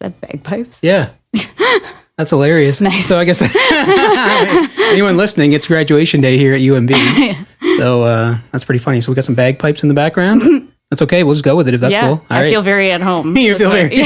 that bagpipes? Yeah. That's hilarious. Nice. So I guess anyone listening, it's graduation day here at UMB. So that's pretty funny. So we got some bagpipes in the background. That's okay. We'll just go with it if that's cool. All I feel very at home. You feel very...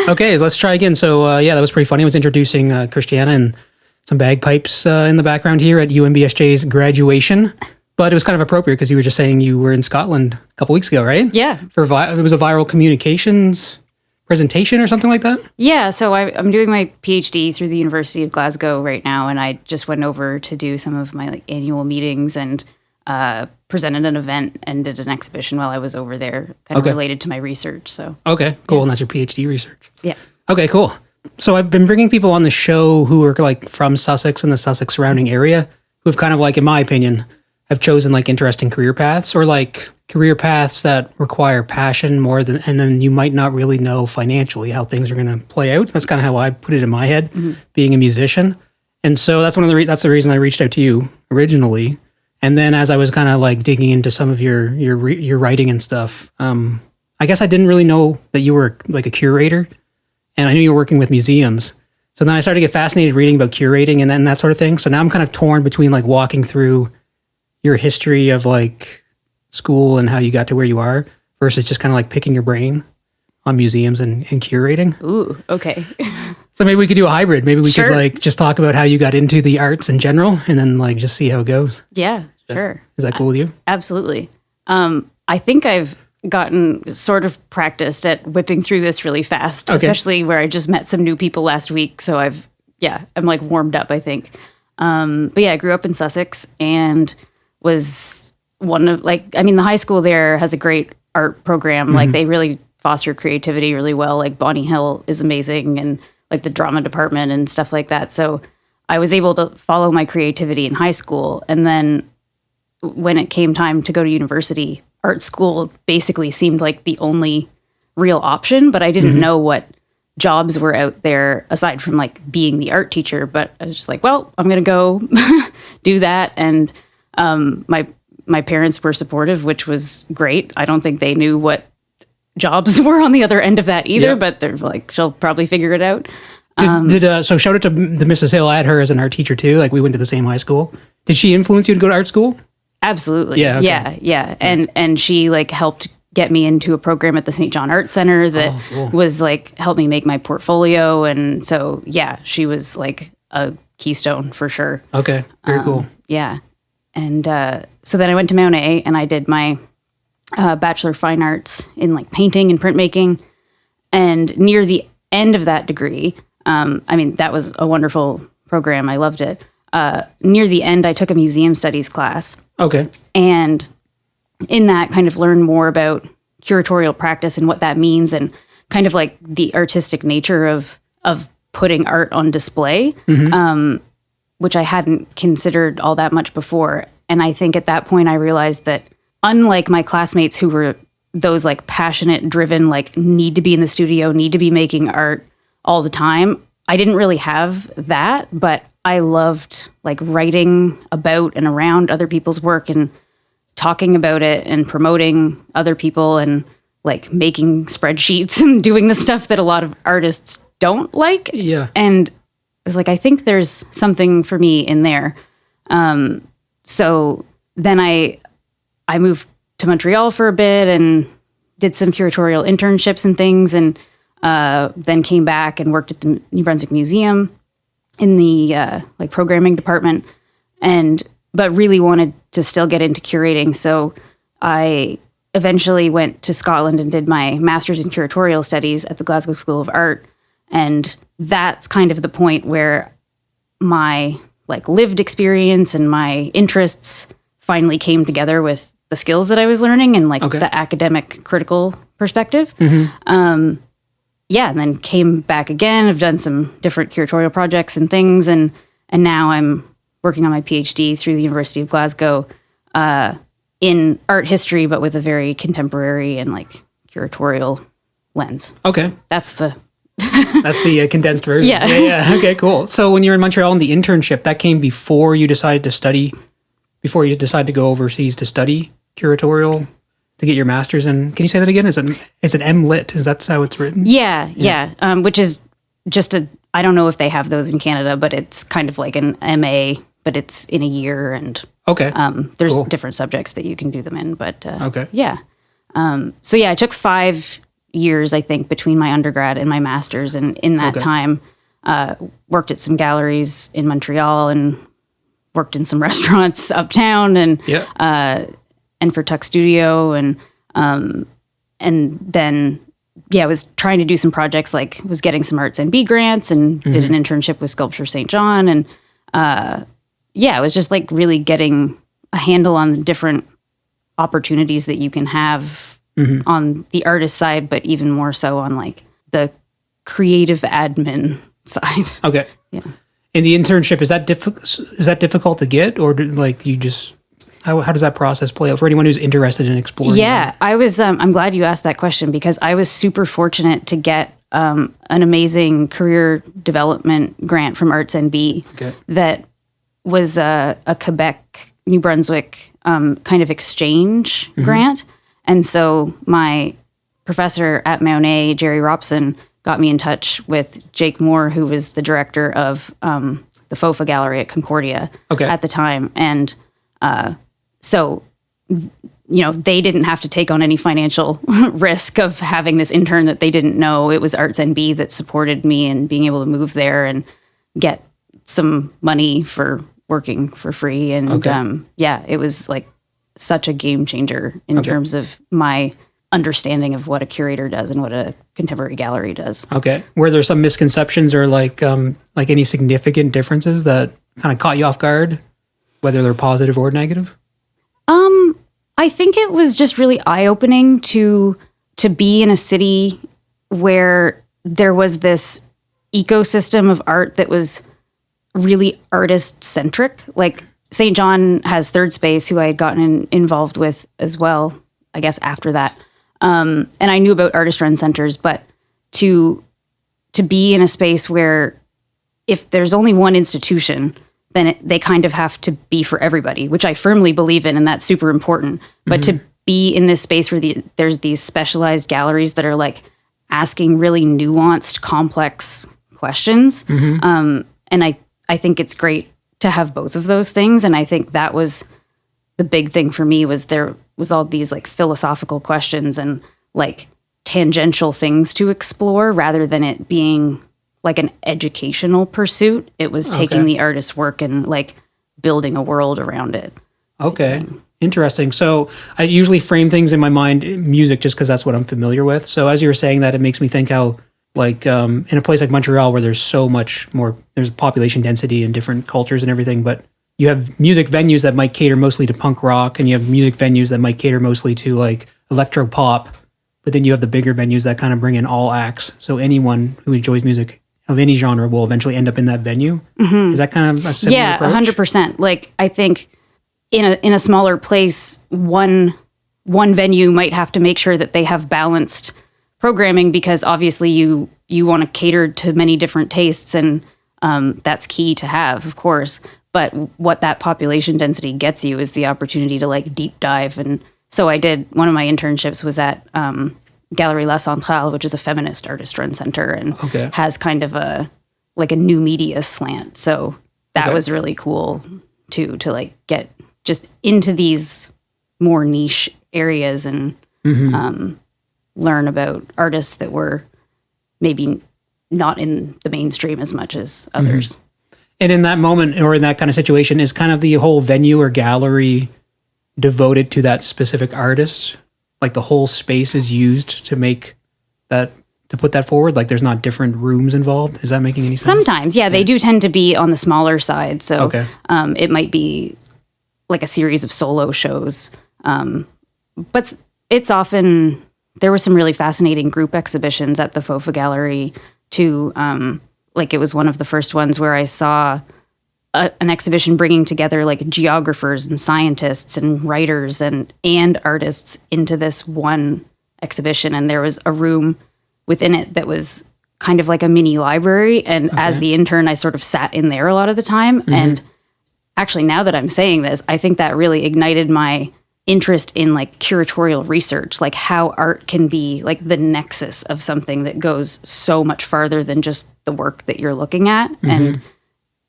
Okay, let's try again. So that was pretty funny. I was introducing Christiana and some bagpipes in the background here at UMBSJ's graduation. But it was kind of appropriate because you were just saying you were in Scotland a couple weeks ago, right? Yeah. It was a viral communications presentation or something like that? Yeah, so I'm doing my PhD through the University of Glasgow right now, and I just went over to do some of my annual meetings and presented an event and did an exhibition while I was over there, kind of related to my research. So okay, cool. And that's your PhD research. Yeah. Okay, cool. So I've been bringing people on the show who are like from Sussex and the Sussex surrounding area, who have kind of like, in my opinion, have chosen like interesting career paths, or like career paths that require passion more than, and then you might not really know financially how things are going to play out. That's kind of how I put it in my head, being a musician. And so that's that's the reason I reached out to you originally. And then as I was kind of like digging into some of your writing and stuff, I guess I didn't really know that you were like a curator, and I knew you were working with museums. So then I started to get fascinated reading about curating and then that sort of thing. So now I'm kind of torn between like walking through your history of like school and how you got to where you are versus just kind of like picking your brain on museums and curating. Ooh, okay. So maybe we could do a hybrid. Maybe we could like just talk about how you got into the arts in general and then like just see how it goes. Yeah, sure. Is that cool with you? Absolutely. I think I've gotten sort of practiced at whipping through this really fast, especially where I just met some new people last week. So I'm like warmed up, I think. But yeah, I grew up in Sussex and was one of the high school there has a great art program. Like they really foster creativity really well. Like Bonnie Hill is amazing, and like the drama department and stuff like that. So I was able to follow my creativity in high school. And then when it came time to go to university, art school basically seemed like the only real option, but I didn't know what jobs were out there aside from like being the art teacher. But I was just like, well, I'm going to go do that. And my parents were supportive, which was great. I don't think they knew what jobs were on the other end of that either, but they're like, she'll probably figure it out. So shout out to the Mrs. Hill. I had her as an art teacher too. Like we went to the same high school. Did she influence you to go to art school? Absolutely. Yeah. Okay. Yeah. And she like helped get me into a program at the St. John Art Center that was like, helped me make my portfolio. And so, yeah, she was like a keystone for sure. Okay. Very cool. Yeah. And so then I went to Mount A and I did my Bachelor of Fine Arts in like painting and printmaking. And near the end of that degree, that was a wonderful program. I loved it. Near the end, I took a museum studies class. Okay. And in that kind of learned more about curatorial practice and what that means and kind of like the artistic nature of putting art on display, which I hadn't considered all that much before. And I think at that point I realized that unlike my classmates who were those like passionate, driven, like need to be in the studio, need to be making art all the time, I didn't really have that, but I loved like writing about and around other people's work and talking about it and promoting other people and like making spreadsheets and doing the stuff that a lot of artists don't like. Yeah. And I was like, I think there's something for me in there. So then I moved to Montreal for a bit and did some curatorial internships and things, and then came back and worked at the New Brunswick Museum in the like programming department, but really wanted to still get into curating. So I eventually went to Scotland and did my master's in curatorial studies at the Glasgow School of Art. And that's kind of the point where my like lived experience and my interests finally came together with the skills that I was learning and like the academic critical perspective. And then came back again. I've done some different curatorial projects and things. And now I'm working on my PhD through the University of Glasgow in art history, but with a very contemporary and like curatorial lens. Okay. So that's the condensed version. Yeah. Okay, cool. So when you're in Montreal in the internship, that came before you decided to go overseas to study curatorial to get your master's in. Can you say that again? Is it MLitt? Is that how it's written? Yeah. Which is just I don't know if they have those in Canada, but it's kind of like an MA, but it's in a year, and there's different subjects that you can do them in. But yeah. So yeah, I took 5 years, I think, between my undergrad and my master's, and in that time, worked at some galleries in Montreal and worked in some restaurants uptown, and for Tuck Studio, and then I was trying to do some projects, like was getting some Arts NB grants, and did an internship with Sculpture St. John, and it was just like really getting a handle on the different opportunities that you can have on the artist side, but even more so on like the creative admin side. Okay. Yeah. And the internship, is that difficult to get, or like you just how does that process play out for anyone who's interested in exploring? Yeah, I was. I'm glad you asked that question, because I was super fortunate to get an amazing career development grant from Arts NB that was a Quebec, New Brunswick kind of exchange grant. And so my professor at Mount A, Jerry Robson, got me in touch with Jake Moore, who was the director of the FOFA Gallery at Concordia at the time. And so, they didn't have to take on any financial risk of having this intern that they didn't know. It was Arts NB that supported me in being able to move there and get some money for working for free. And it was like such a game changer in terms of my understanding of what a curator does and what a contemporary gallery does. Okay. Were there some misconceptions or like any significant differences that kind of caught you off guard, whether they're positive or negative? I think it was just really eye-opening to be in a city where there was this ecosystem of art that was really artist-centric. Like St. John has Third Space, who I had gotten involved with as well, I guess after that. And I knew about artist-run centers, but to be in a space where if there's only one institution, then they kind of have to be for everybody, which I firmly believe in, and that's super important. But to be in this space where there's these specialized galleries that are like asking really nuanced, complex questions, and I think it's great to have both of those things. And I think that was the big thing for me, was there was all these like philosophical questions and like tangential things to explore, rather than it being like an educational pursuit. It was taking the artist's work and like building a world around it. Okay. Interesting. So I usually frame things in my mind, music, just because that's what I'm familiar with. So as you were saying that, it makes me think how like in a place like Montreal, where there's so much more, there's population density and different cultures and everything, but you have music venues that might cater mostly to punk rock, and you have music venues that might cater mostly to like electro pop, but then you have the bigger venues that kind of bring in all acts. So anyone who enjoys music of any genre will eventually end up in that venue. Is that kind of a similar approach? 100%. Like I think in a smaller place, one venue might have to make sure that they have balanced programming, because obviously you want to cater to many different tastes, and that's key to have, of course. But what that population density gets you is the opportunity to like deep dive. And so I did, one of my internships was at Galerie La Centrale, which is a feminist artist-run center, and has kind of a new media slant. So that was really cool too, to like get just into these more niche areas and learn about artists that were maybe not in the mainstream as much as others. And in that moment, or in that kind of situation, is kind of the whole venue or gallery devoted to that specific artist? Like the whole space is used to make that, to put that forward? Like there's not different rooms involved? Is that making any sense? Sometimes, yeah. They do tend to be on the smaller side. So it might be like a series of solo shows. But it's often, there were some really fascinating group exhibitions at the FOFA Gallery too. Like it was one of the first ones where I saw an exhibition bringing together like geographers and scientists and writers and artists into this one exhibition. And there was a room within it that was kind of like a mini library. And as the intern, I sort of sat in there a lot of the time. And actually, now that I'm saying this, I think that really ignited my interest in like curatorial research, like how art can be like the nexus of something that goes so much farther than just the work that you're looking at. And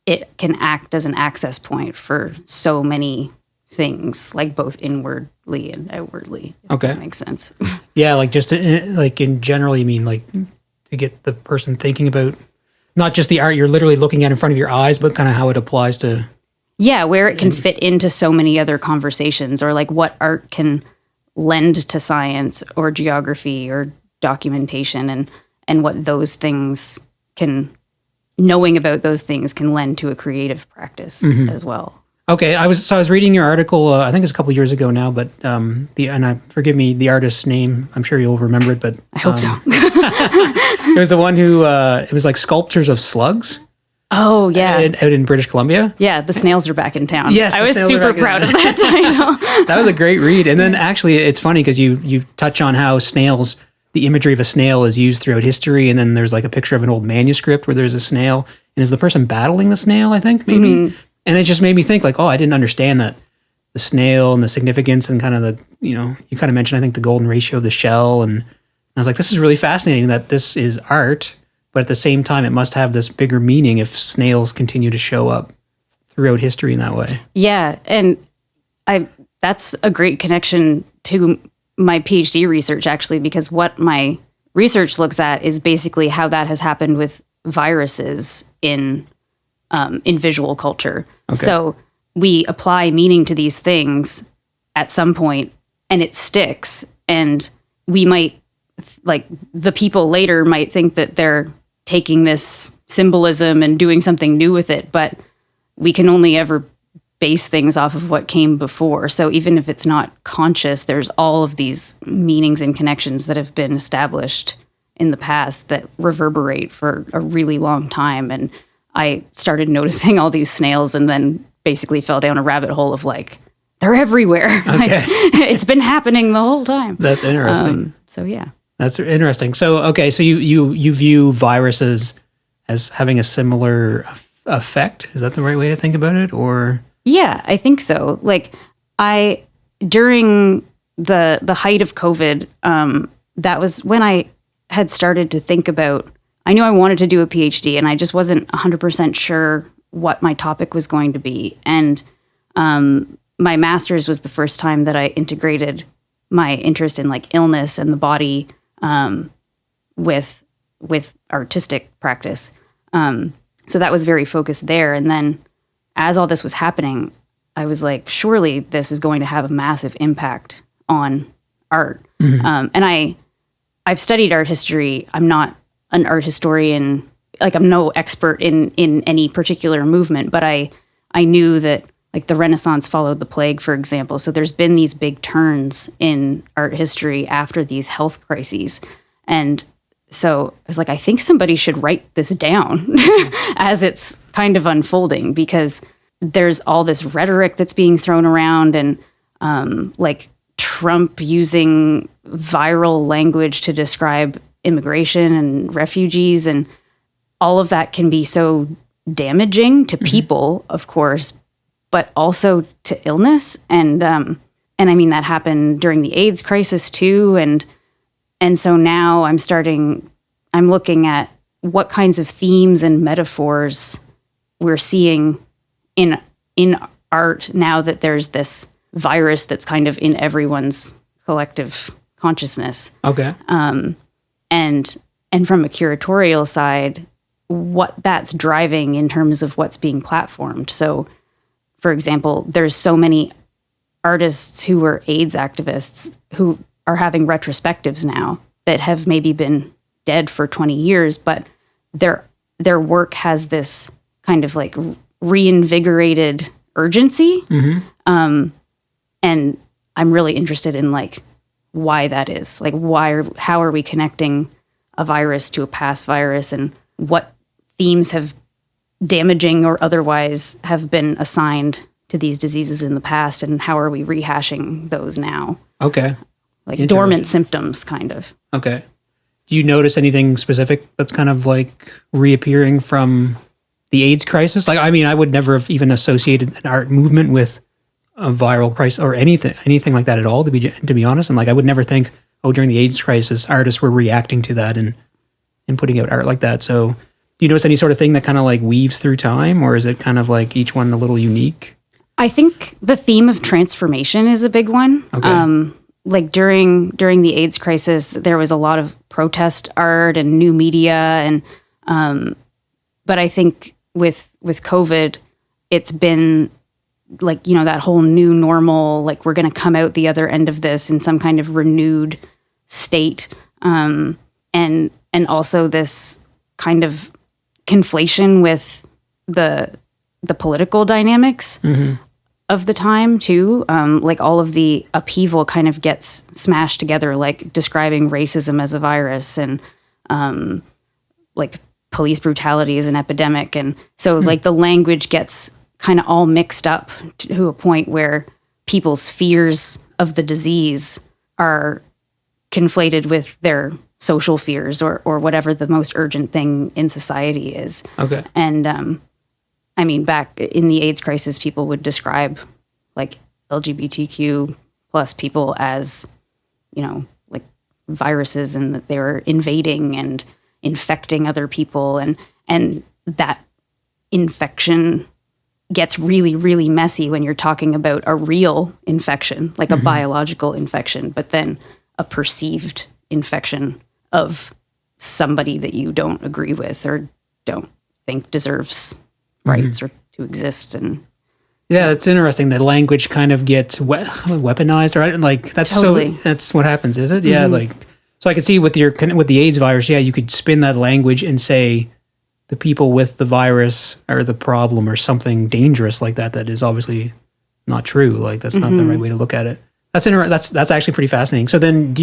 it can act as an access point for so many things, like both inwardly and outwardly, if that makes sense. Yeah, like just like in general, you mean like to get the person thinking about not just the art you're literally looking at in front of your eyes, but kind of how it applies to... Yeah, where it can fit into so many other conversations, or like what art can lend to science or geography or documentation, and what those things can... Knowing about those things can lend to a creative practice as well. Okay, I was reading your article. I think it's a couple years ago now, but forgive me, the artist's name. I'm sure you'll remember it, but I hope so. It was the one who it was like sculptures of slugs. Oh yeah, out in British Columbia. Yeah, the snails are back in town. Yes, I was super proud of that title. That was a great read, and then actually, it's funny because you touch on how snails. The imagery of a snail is used throughout history, and then there's like a picture of an old manuscript where there's a snail, and is the person battling the snail, I think, maybe? And it just made me think like, oh, I didn't understand that the snail and the significance and kind of the, you kind of mentioned, I think, the golden ratio of the shell, and I was like, this is really fascinating that this is art, but at the same time, it must have this bigger meaning if snails continue to show up throughout history in that way. Yeah, and that's a great connection to my PhD research, actually, because what my research looks at is basically how that has happened with viruses in visual culture. Okay. So we apply meaning to these things at some point, and it sticks. And we might, like, the people later might think that they're taking this symbolism and doing something new with it, but we can only ever base things off of what came before. So even if it's not conscious, there's all of these meanings and connections that have been established in the past that reverberate for a really long time. And I started noticing all these snails and then basically fell down a rabbit hole of like, they're everywhere. Okay. Like, it's been happening the whole time. That's interesting. So yeah. That's interesting. So, okay, so you view viruses as having a similar effect? Is that the right way to think about it, or... Yeah, I think so. Like during the height of COVID, that was when I had started to think about, I knew I wanted to do a PhD and I just wasn't 100% sure what my topic was going to be. And my master's was the first time that I integrated my interest in like illness and the body with artistic practice. So that was very focused there. And then as all this was happening, I was like, surely this is going to have a massive impact on art. Mm-hmm. And I've studied art history. I'm not an art historian. Like, I'm no expert in any particular movement, but I knew that like the Renaissance followed the plague, for example. So there's been these big turns in art history after these health crises. And so I was like, I think somebody should write this down as it's kind of unfolding, because there's all this rhetoric that's being thrown around, and like Trump using viral language to describe immigration and refugees, and all of that can be so damaging to people, of course, but also to illness. And I mean, that happened during the AIDS crisis too. And so now I'm looking at what kinds of themes and metaphors we're seeing in art now that there's this virus that's kind of in everyone's collective consciousness. Okay. And from a curatorial side, what that's driving in terms of what's being platformed. So, for example, there's so many artists who were AIDS activists who are having retrospectives now that have maybe been dead for 20 years, but their work has this kind of like reinvigorated urgency. Mm-hmm. And I'm really interested in like why that is. Like how are we connecting a virus to a past virus, and what themes have damaging or otherwise have been assigned to these diseases in the past, and how are we rehashing those now? Okay. Like dormant symptoms, kind of. Okay. Do you notice anything specific that's kind of like reappearing from the AIDS crisis? Like, I mean, I would never have even associated an art movement with a viral crisis or anything like that at all, to be honest. And like, I would never think, oh, during the AIDS crisis, artists were reacting to that and putting out art like that. So do you notice any sort of thing that kind of like weaves through time, or is it kind of like each one a little unique? I think the theme of transformation is a big one. Okay. Like during the AIDS crisis, there was a lot of protest art and new media, and but I think with COVID, it's been like, you know, that whole new normal, like we're going to come out the other end of this in some kind of renewed state, and also this kind of conflation with the political dynamics of the time too. Like all of the upheaval kind of gets smashed together, like describing racism as a virus and like police brutality as an epidemic. And so like the language gets kind of all mixed up to a point where people's fears of the disease are conflated with their social fears or whatever the most urgent thing in society is. Okay. And I mean, back in the AIDS crisis, people would describe like LGBTQ plus people as, you know, like viruses, and that they were invading and infecting other people, and that infection gets really, really messy when you're talking about a real infection, like a biological infection, but then a perceived infection of somebody that you don't agree with or don't think deserves rights or to exist. And yeah, it's interesting that language kind of gets weaponized, right? Like that's totally. That's what happens, is it? Yeah, like so I could see with the AIDS virus, yeah, you could spin that language and say the people with the virus are the problem or something dangerous like that. That is obviously not true. Like that's not the right way to look at it. That's actually pretty fascinating. So then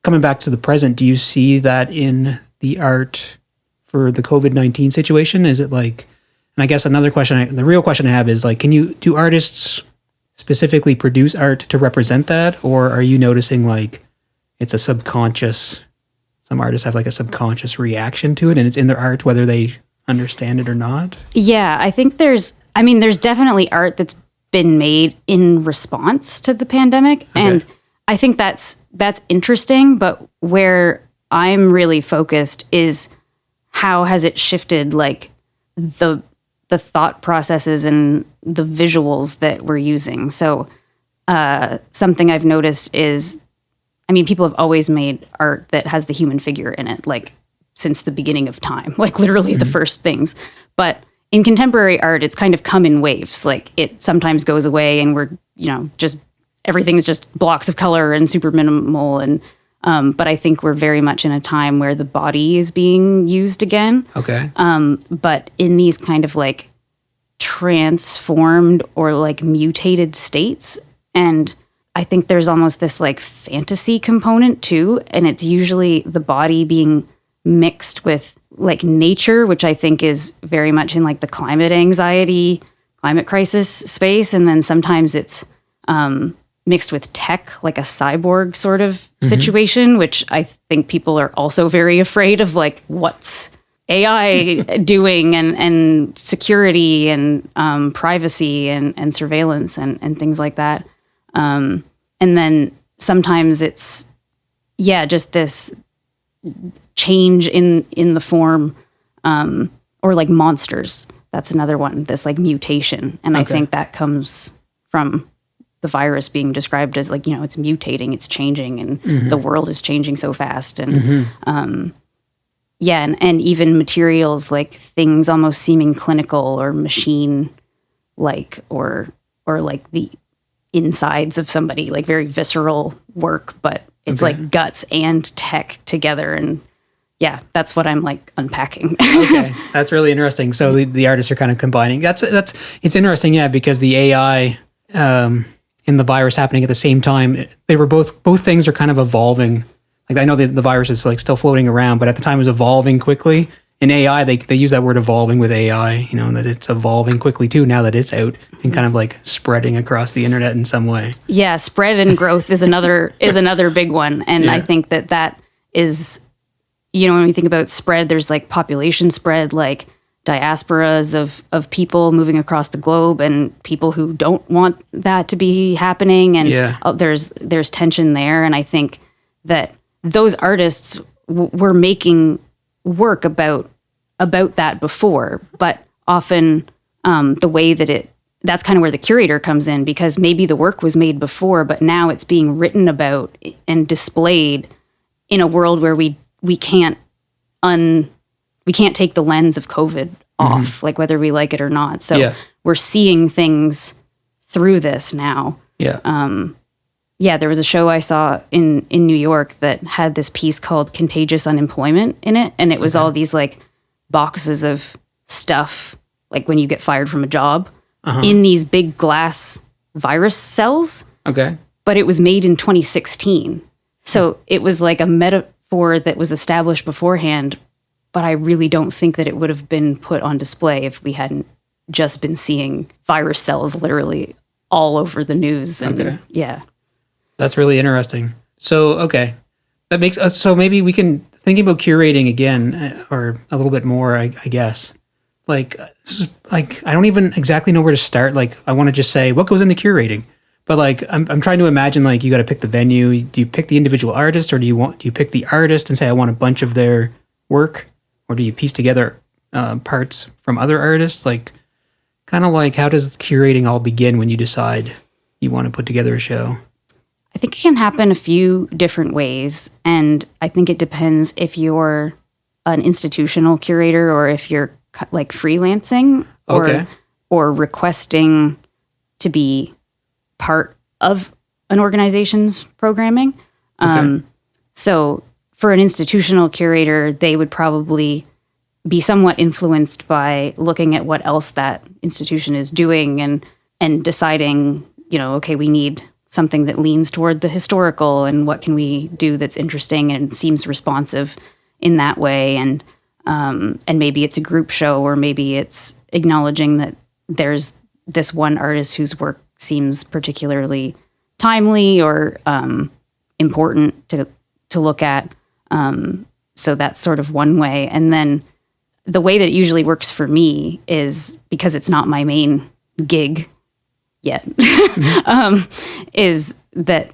coming back to the present, do you see that in the art for the COVID-19 situation? Is it like, and I guess another question, the real question I have is like, do artists specifically produce art to represent that? Or are you noticing like it's a subconscious, some artists have like a subconscious reaction to it and it's in their art, whether they understand it or not? Yeah, I think there's definitely art that's been made in response to the pandemic. Okay. And I think that's interesting, but where I'm really focused is how has it shifted like the thought processes and the visuals that we're using. So something I've noticed is, I mean, people have always made art that has the human figure in it, like since the beginning of time, like literally the first things. But in contemporary art, it's kind of come in waves. Like it sometimes goes away and we're, you know, just everything's just blocks of color and super minimal. And but I think we're very much in a time where the body is being used again. Okay. But in these kind of like transformed or like mutated states. And I think there's almost this like fantasy component too. And it's usually the body being mixed with like nature, which I think is very much in like the climate anxiety, climate crisis space. And then sometimes it's mixed with tech, like a cyborg sort of situation, which I think people are also very afraid of, like what's AI doing and security and privacy and surveillance and things like that. And then sometimes it's, just this change in the form, or like monsters. That's another one, this like mutation. And I think that comes from the virus being described as like, you know, it's mutating, it's changing, and the world is changing so fast. And and even materials, like things almost seeming clinical or machine like, or like the insides of somebody, like very visceral work, but it's like guts and tech together. And that's what I'm like unpacking. Okay, that's really interesting. So the artists are kind of combining. It's interesting, because the AI and the virus happening at the same time, they were both things are kind of evolving. Like I know the virus is like still floating around, but at the time it was evolving quickly. In AI, they use that word evolving with AI, you know, and that it's evolving quickly too now that it's out and kind of like spreading across the internet in some way. Yeah, spread and growth is another big one. And I think that is, you know, when we think about spread, there's like population spread, like diasporas of people moving across the globe and people who don't want that to be happening. And there's tension there. And I think that those artists were making work about that before, but often the way that's kind of where the curator comes in, because maybe the work was made before, but now it's being written about and displayed in a world where we can't take the lens of COVID off, like whether we like it or not. So we're seeing things through this now. There was a show I saw in New York that had this piece called Contagious Unemployment in it. And it was all these like boxes of stuff, like when you get fired from a job, in these big glass virus cells. Okay. But it was made in 2016. So it was like a metaphor that was established beforehand, but I really don't think that it would have been put on display if we hadn't just been seeing virus cells literally all over the news. And That's really interesting. So, okay. That makes so maybe we can think about curating again, or a little bit more, I guess. Like, this is, like, I don't even exactly know where to start. Like, I want to just say, what goes into curating? But like, I'm trying to imagine, like, you got to pick the venue. Do you pick the individual artist, or do you pick the artist and say, I want a bunch of their work? Or do you piece together parts from other artists? Like, kind of like, how does curating all begin when you decide you want to put together a show? I think it can happen a few different ways. And I think it depends if you're an institutional curator or if you're like freelancing or requesting to be part of an organization's programming. So for an institutional curator, they would probably be somewhat influenced by looking at what else that institution is doing and deciding, okay, we need something that leans toward the historical, and what can we do that's interesting and seems responsive in that way. And maybe it's a group show, or maybe it's acknowledging that there's this one artist whose work seems particularly timely or important to look at. So that's sort of one way. And then the way that it usually works for me is, because it's not my main gig yet, is that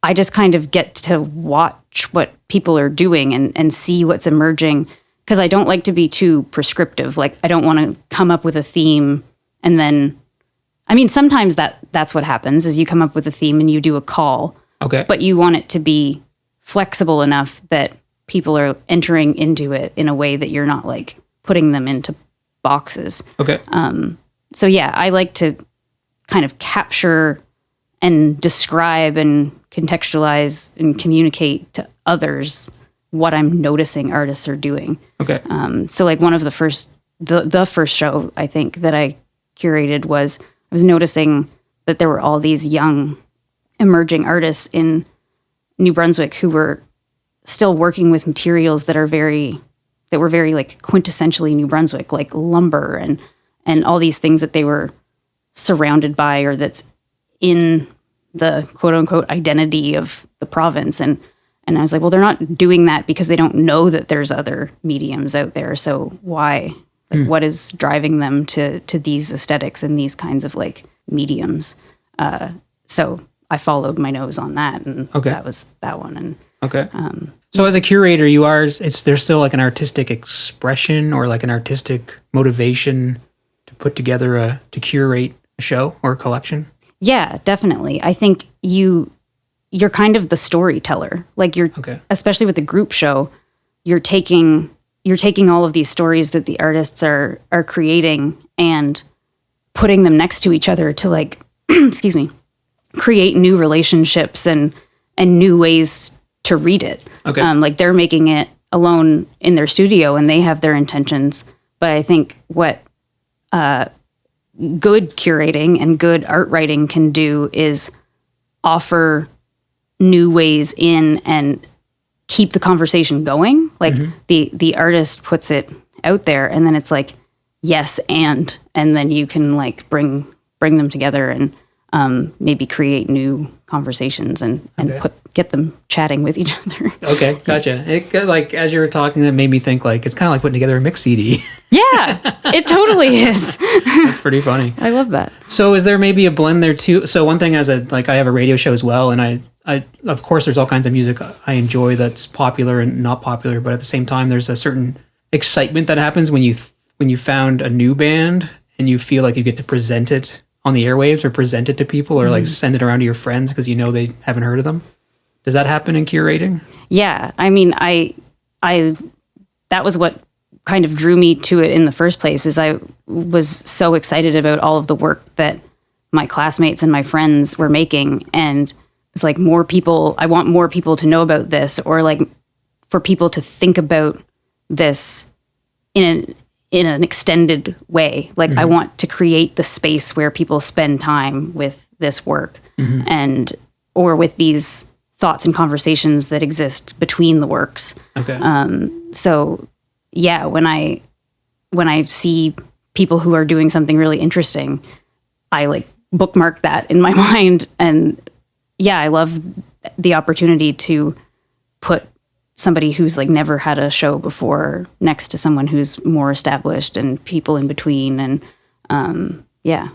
I just kind of get to watch what people are doing and see what's emerging, because I don't like to be too prescriptive. Like, I don't want to come up with a theme and then, I mean, sometimes that's what happens, is you come up with a theme and you do a call. Okay. But you want it to be flexible enough that people are entering into it in a way that you're not like putting them into boxes. Okay. So yeah, I like to kind of capture and describe and contextualize and communicate to others what I'm noticing artists are doing. Okay. So like one of the first show I think that I curated was, I was noticing that there were all these young emerging artists in New Brunswick who were still working with materials that were very like quintessentially New Brunswick, like lumber and all these things that they were surrounded by, or that's in the quote unquote identity of the province. And I was like, well, they're not doing that because they don't know that there's other mediums out there. So why? Like, what is driving them to these aesthetics and these kinds of like mediums? So I followed my nose on that, and that was that one. And so as a curator, there's still like an artistic expression or like an artistic motivation to put together to curate a show or a collection? Yeah, definitely. I think you're kind of the storyteller. Like especially with the group show, you're taking all of these stories that the artists are creating and putting them next to each other to like, excuse me, create new relationships and new ways to read it. Okay. Like they're making it alone in their studio and they have their intentions. But I think what good curating and good art writing can do is offer new ways in and keep the conversation going. Like the artist puts it out there and then it's like, yes, and then you can like bring them together and maybe create new conversations and get them chatting with each other. Okay, gotcha. It, like as you were talking, that made me think like it's kind of like putting together a mix CD. Yeah, It totally is. That's pretty funny. I love that. So is there maybe a blend there too? So one thing I have a radio show as well, and I of course there's all kinds of music I enjoy that's popular and not popular, but at the same time there's a certain excitement that happens when you found a new band and you feel like you get to present it on the airwaves or present it to people or like send it around to your friends because you know they haven't heard of them. Does that happen in curating? Yeah. I mean, I that was what kind of drew me to it in the first place, is I was so excited about all of the work that my classmates and my friends were making. And it's like, I want more people to know about this, or like for people to think about this in an extended way. Like I want to create the space where people spend time with this work or with these thoughts and conversations that exist between the works. Okay. So yeah, when I see people who are doing something really interesting, I like bookmark that in my mind. And yeah, I love the opportunity to put somebody who's like never had a show before next to someone who's more established, and people in between. And yeah.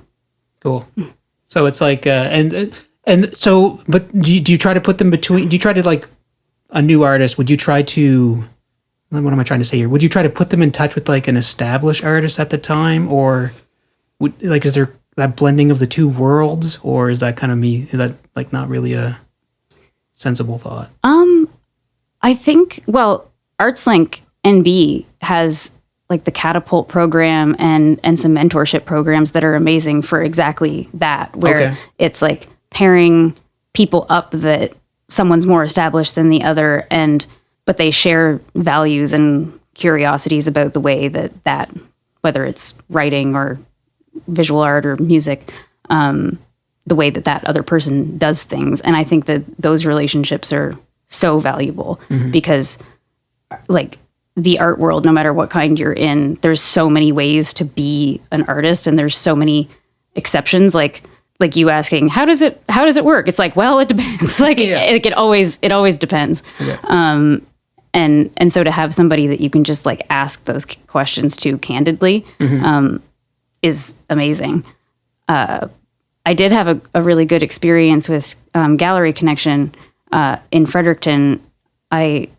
Cool. So it's like, and so, but do you try to put them between, do you try to like a new artist, would you try to, what am I trying to say here? Would you try to put them in touch with like an established artist at the time, or is there that blending of the two worlds, or is that is that like not really a sensible thought? I think, well, ArtsLink NB has like the Catapult program and some mentorship programs that are amazing for exactly that, where it's like pairing people up that someone's more established than the other, but they share values and curiosities about the way that whether it's writing or visual art or music, the way that other person does things. And I think that those relationships are so valuable because like the art world, no matter what kind you're in, there's so many ways to be an artist, and there's so many exceptions. Like you asking, how does it work? It's like, well, it depends. It always depends. Okay. And so to have somebody that you can just like ask those questions to candidly, is amazing. I did have a really good experience with Gallery Connection in Fredericton. I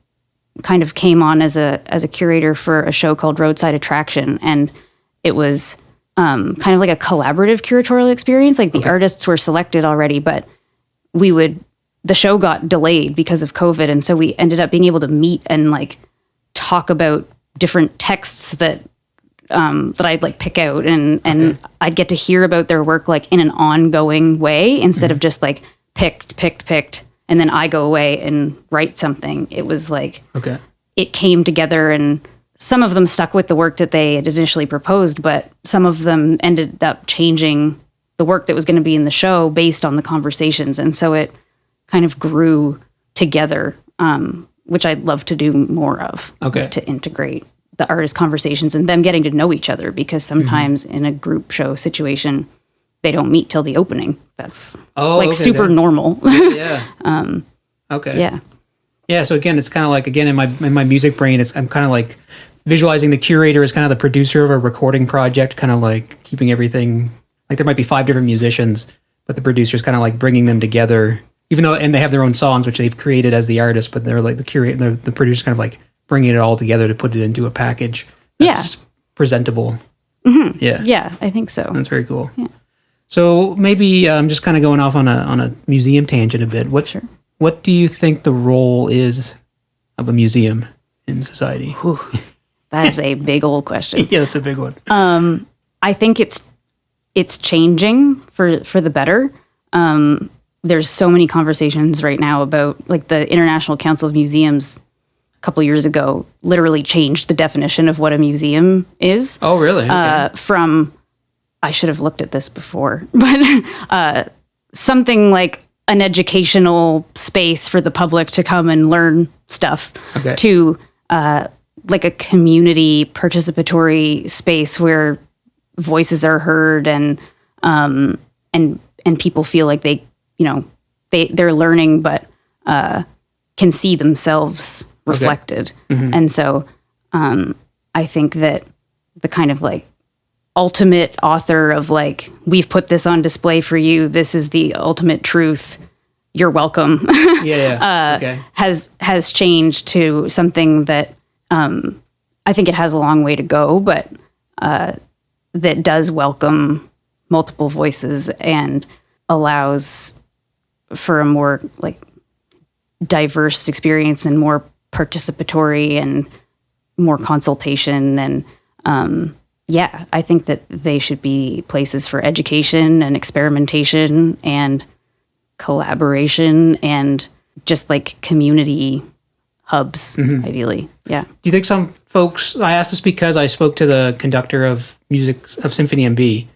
kind of came on as a curator for a show called Roadside Attraction, and it was kind of like a collaborative curatorial experience. Like the artists were selected already, but the show got delayed because of COVID, and so we ended up being able to meet and like talk about different texts that I'd like pick out, and I'd get to hear about their work like in an ongoing way instead of just like picked, and then I go away and write something. It was like, it came together, and some of them stuck with the work that they had initially proposed, but some of them ended up changing the work that was going to be in the show based on the conversations. And so it kind of grew together, which I'd love to do more of, to integrate the artist conversations and them getting to know each other, because sometimes in a group show situation, they don't meet till the opening. That's super normal. Yeah. Yeah. So again, it's kind of like, again, in my music brain, I'm kind of like visualizing the curator as kind of the producer of a recording project, kind of like keeping everything, like there might be 5 different musicians, but the producer's kind of like bringing them together, even though, and they have their own songs, which they've created as the artist, but they're like the curator, the producer's kind of like bringing it all together to put it into a package that's presentable. Mm-hmm. Yeah, I think so. That's very cool. Yeah. So maybe I'm just kind of going off on a museum tangent a bit. What do you think the role is of a museum in society? Whew, that is a big old question. Yeah, that's a big one. I think it's changing for the better. There's so many conversations right now about, like, the International Council of Museums a couple years ago literally changed the definition of what a museum is. Oh, really? Okay. From, I should have looked at this before, but something like an educational space for the public to come and learn stuff, to like a community participatory space where voices are heard and people feel like they're learning, but can see themselves reflected. Mm-hmm. And so I think that the kind of like ultimate author of like, we've put this on display for you. This is the ultimate truth. You're welcome. Okay. Has changed to something that I think it has a long way to go, but that does welcome multiple voices and allows for a more like diverse experience and more participatory and more consultation. And I think that they should be places for education and experimentation and collaboration and just like community hubs, ideally. Yeah. Do you think some folks, I asked this because I spoke to the conductor of music of Symphony MB,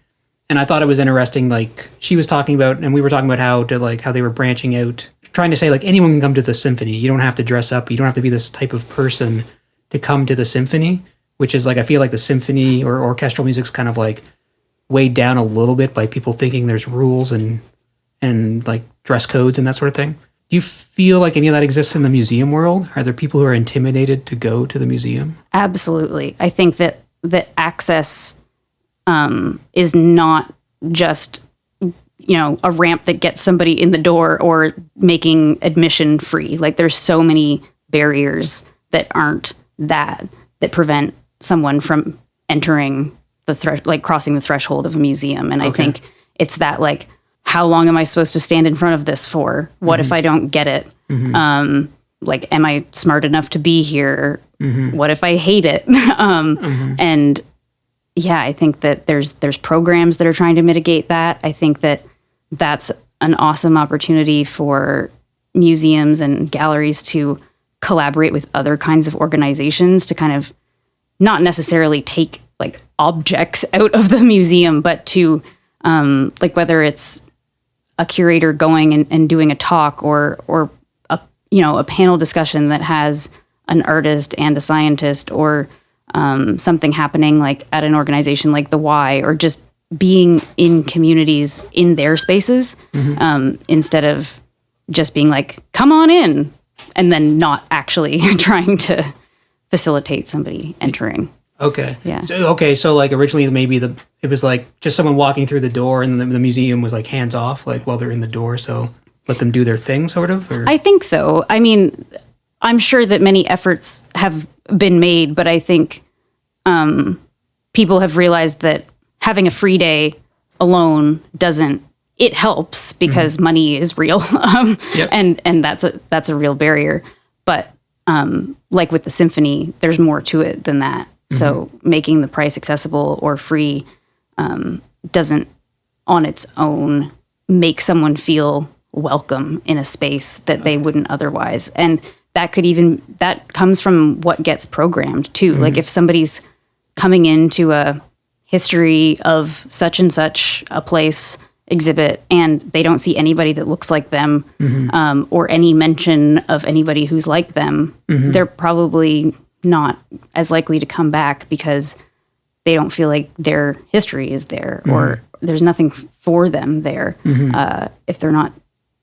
and I thought it was interesting, like she was talking about, and we were talking about how they were branching out, trying to say like anyone can come to the symphony. You don't have to dress up. You don't have to be this type of person to come to the symphony, which is like, I feel like the symphony or orchestral music's kind of like weighed down a little bit by people thinking there's rules and like dress codes and that sort of thing. Do you feel like any of that exists in the museum world? Are there people who are intimidated to go to the museum? Absolutely. I think that access is not just, a ramp that gets somebody in the door or making admission free. Like there's so many barriers that aren't that prevent someone from entering crossing the threshold of a museum. And I think it's that like, how long am I supposed to stand in front of this for? What if I don't get it? Like, am I smart enough to be here? What if I hate it? And yeah, I think that there's programs that are trying to mitigate that. I think that that's an awesome opportunity for museums and galleries to collaborate with other kinds of organizations to kind of not necessarily take like objects out of the museum, but to like whether it's a curator going and doing a talk or a panel discussion that has an artist and a scientist, or something happening like at an organization like the Y, or just being in communities in their spaces, instead of just being like, come on in, and then not actually trying to facilitate somebody entering. Okay. Yeah. So like originally maybe it was like just someone walking through the door, and the museum was like hands off, like while they're in the door. So let them do their thing, sort of. Or? I think so. I mean, I'm sure that many efforts have been made, but I think people have realized that having a free day alone doesn't. It helps because money is real, and that's a real barrier. But like with the symphony, there's more to it than that. So making the price accessible or free doesn't on its own make someone feel welcome in a space that they wouldn't otherwise. And that comes from what gets programmed too. Like if somebody's coming into a history of such and such a place exhibit and they don't see anybody that looks like them, or any mention of anybody who's like them, they're probably not as likely to come back because they don't feel like their history is there, or there's nothing for them there.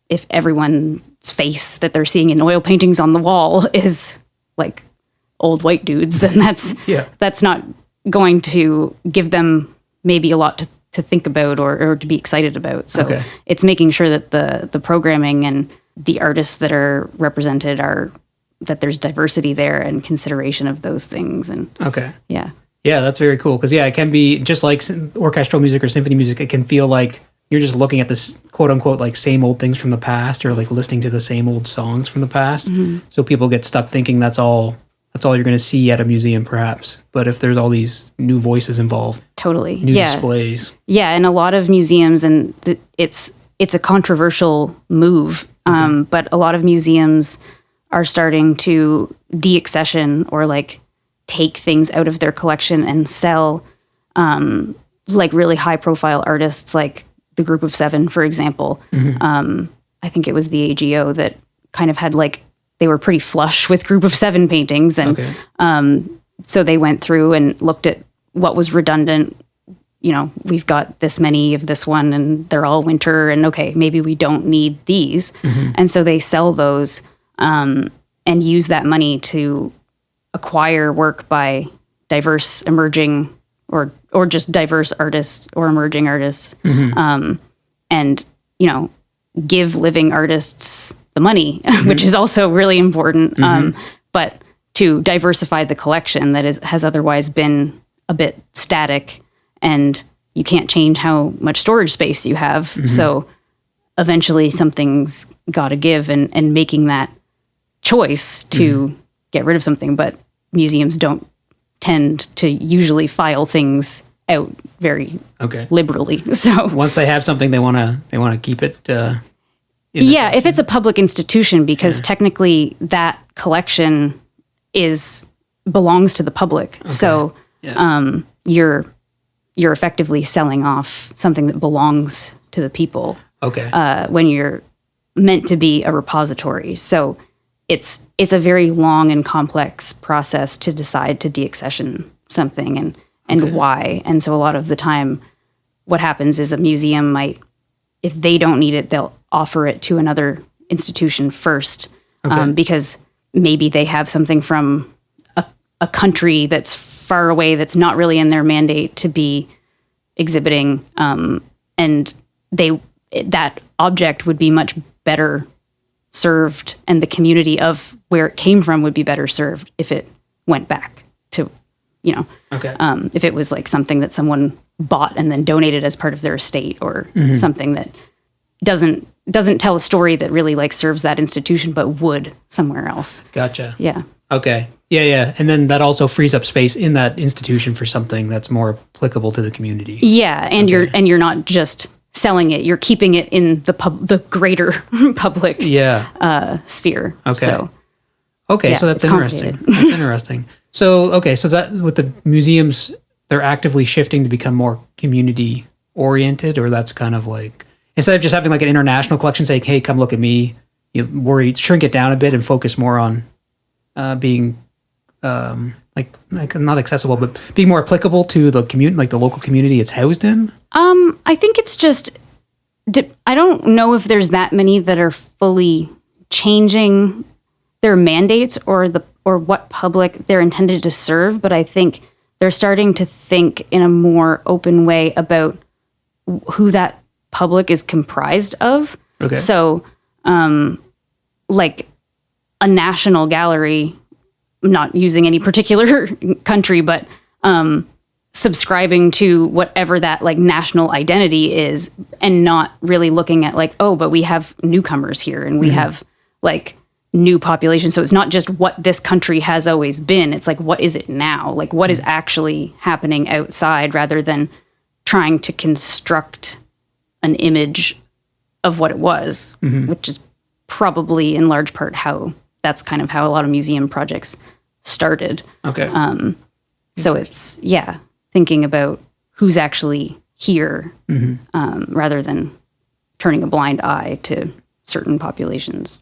If everyone's face that they're seeing in oil paintings on the wall is like old white dudes, then that's not going to give them maybe a lot to think about or to be excited about. So it's making sure that the programming and the artists that are represented that there's diversity there and consideration of those things. And yeah, that's very cool. Because it can be just like orchestral music or symphony music. It can feel like you're just looking at this quote unquote like same old things from the past, or like listening to the same old songs from the past. So people get stuck thinking that's all you're going to see at a museum, perhaps. But if there's all these new voices involved, totally new displays. Yeah, and a lot of museums, and it's a controversial move, but a lot of museums are starting to deaccession or like take things out of their collection and sell like really high profile artists, like the Group of Seven, for example. I think it was the AGO that kind of had like, they were pretty flush with Group of Seven paintings. And so they went through and looked at what was redundant. We've got this many of this one and they're all winter, and maybe we don't need these. And so they sell those and use that money to acquire work by diverse emerging or just diverse artists or emerging artists, and give living artists the money, which is also really important. But to diversify the collection that has otherwise been a bit static, and you can't change how much storage space you have. So eventually something's got to give, and making that choice to get rid of something. But museums don't tend to usually file things out very liberally. So once they have something, they want to keep it. If it's a public institution, because technically that collection belongs to the public. So you're effectively selling off something that belongs to the people. When you're meant to be a repository. So it's a very long and complex process to decide to deaccession something and why. And so a lot of the time what happens is a museum might, if they don't need it, they'll offer it to another institution first, because maybe they have something from a country that's far away that's not really in their mandate to be exhibiting, and that object would be much better served, and the community of where it came from would be better served if it went back to, if it was like something that someone bought and then donated as part of their estate, or something that doesn't tell a story that really like serves that institution, but would somewhere else. Gotcha. Yeah. Okay. Yeah. And then that also frees up space in that institution for something that's more applicable to the community. Yeah. And you're not just selling it, you're keeping it in the greater public sphere. So that's interesting. That's interesting. So that with the museums, they're actively shifting to become more community oriented, or that's kind of like, instead of just having like an international collection saying, hey, come look at me, you shrink it down a bit and focus more on being like not accessible, but being more applicable to the community, like the local community it's housed in? I think it's just, I don't know if there's that many that are fully changing their mandates or what public they're intended to serve, but I think they're starting to think in a more open way about who that public is comprised of. So, like a national gallery, I'm not using any particular country, but subscribing to whatever that like national identity is, and not really looking at like, oh, but we have newcomers here and we have like new population. So it's not just what this country has always been. It's like, what is it now? Like what is actually happening outside, rather than trying to construct an image of what it was, which is probably in large part that's kind of how a lot of museum projects started. So it's, thinking about who's actually here, rather than turning a blind eye to certain populations.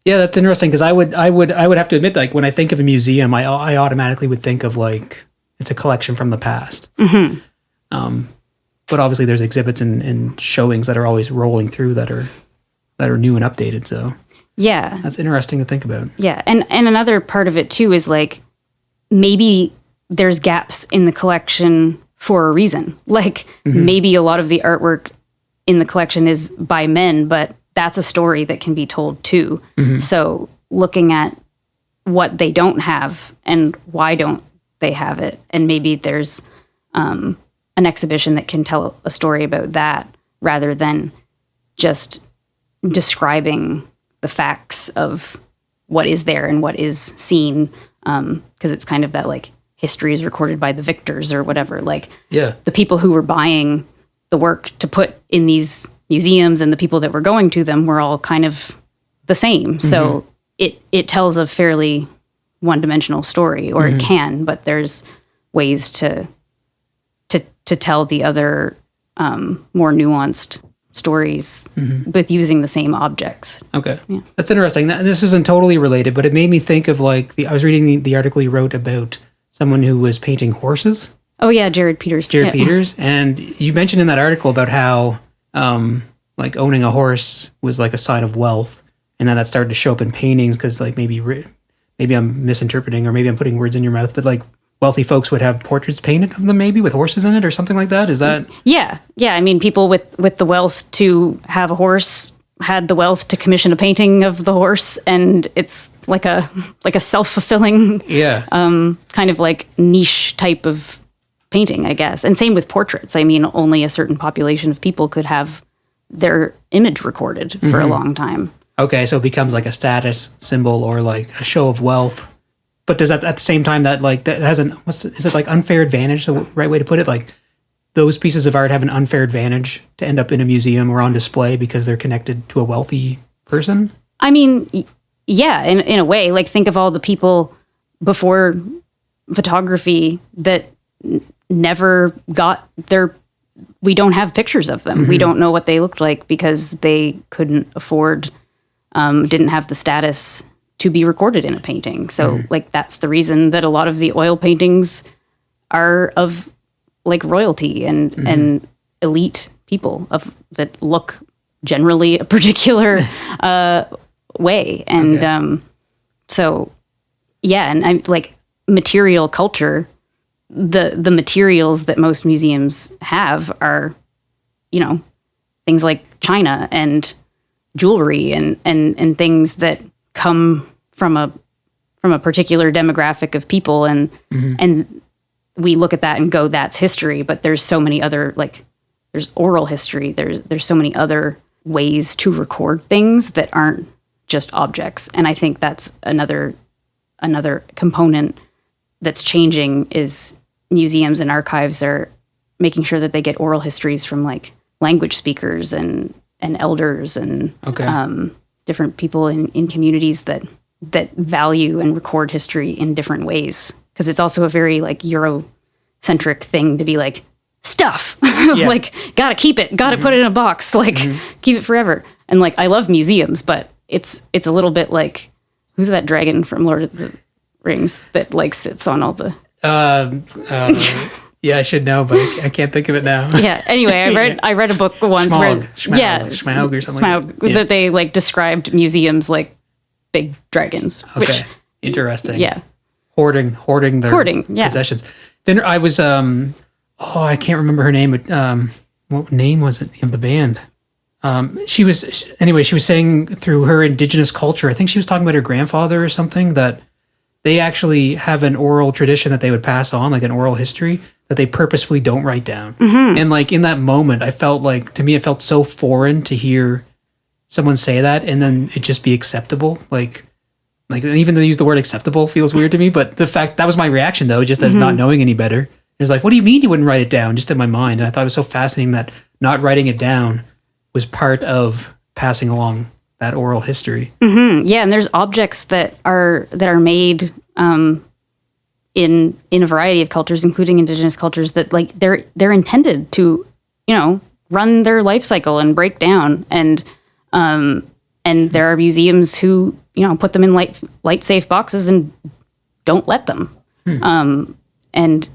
Yeah, that's interesting, because I would have to admit, like when I think of a museum, I automatically would think of like it's a collection from the past. But obviously there's exhibits and showings that are always rolling through that are new and updated. So that's interesting to think about. Yeah, and another part of it too is like maybe there's gaps in the collection for a reason. Like maybe a lot of the artwork in the collection is by men, but that's a story that can be told too. So looking at what they don't have and why don't they have it, and maybe there's an exhibition that can tell a story about that, rather than just describing the facts of what is there and what is seen, because it's kind of that like history is recorded by the victors or whatever. Like the people who were buying the work to put in these museums and the people that were going to them were all kind of the same. So it tells a fairly one-dimensional story, or it can, but there's ways to tell the other more nuanced stories with using the same objects. That's interesting. This isn't totally related, but it made me think of like I was reading the article you wrote about someone who was painting horses. Oh yeah, Jared Peters. Peters, and you mentioned in that article about how like owning a horse was like a sign of wealth, and then that started to show up in paintings, because like maybe I'm misinterpreting, or maybe I'm putting words in your mouth, but like wealthy folks would have portraits painted of them, maybe with horses in it or something like that. Is that? Yeah. I mean, people with the wealth to have a horse had the wealth to commission a painting of the horse, and it's like a self-fulfilling, kind of like niche type of painting, I guess. And same with portraits. I mean, only a certain population of people could have their image recorded for a long time. Okay, so it becomes like a status symbol or like a show of wealth. But does that at the same time that like that has is it like unfair advantage, the right way to put it? Like those pieces of art have an unfair advantage to end up in a museum or on display because they're connected to a wealthy person? I mean, yeah, in a way. Like think of all the people before photography that never got their... We don't have pictures of them. We don't know what they looked like because they couldn't afford, didn't have the status to be recorded in a painting. So like that's the reason that a lot of the oil paintings are of like royalty and elite people that look generally a particular way. And so, yeah, and I'm like material culture, the materials that most museums have are, you know, things like china and jewelry and things that come from a particular demographic of people, and we look at that and go, that's history. But there's so many other, like there's oral history. There's so many other ways to record things that aren't just objects. And I think that's another component that's changing is museums and archives are making sure that they get oral histories from like language speakers and elders and different people in communities that value and record history in different ways. Because it's also a very like Eurocentric thing to be like, stuff, like gotta keep it, gotta put it in a box, like keep it forever. And like I love museums, but it's a little bit like, who's that dragon from Lord of the Rings that like sits on all the yeah, I should know, but I can't think of it now. Yeah. Anyway, I read a book once Smaug or something that they like described museums like big dragons. Okay. Which, interesting. Yeah. Hoarding their possessions. Then I was I can't remember her name, but what name was it of the band? She was saying through her indigenous culture, I think she was talking about her grandfather or something, that they actually have an oral tradition that they would pass on, like an oral history that they purposefully don't write down. And like in that moment, I felt like, to me, it felt so foreign to hear someone say that and then it just be acceptable. Like even though they use the word acceptable feels weird to me, but the fact that was my reaction though, just as not knowing any better. It was like, what do you mean you wouldn't write it down? Just in my mind. And I thought it was so fascinating that not writing it down was part of passing along that oral history. Yeah, and there's objects that are made in a variety of cultures, including indigenous cultures, that like they're intended to, you know, run their life cycle and break down. And there are museums who, you know, put them in light safe boxes and don't let them. And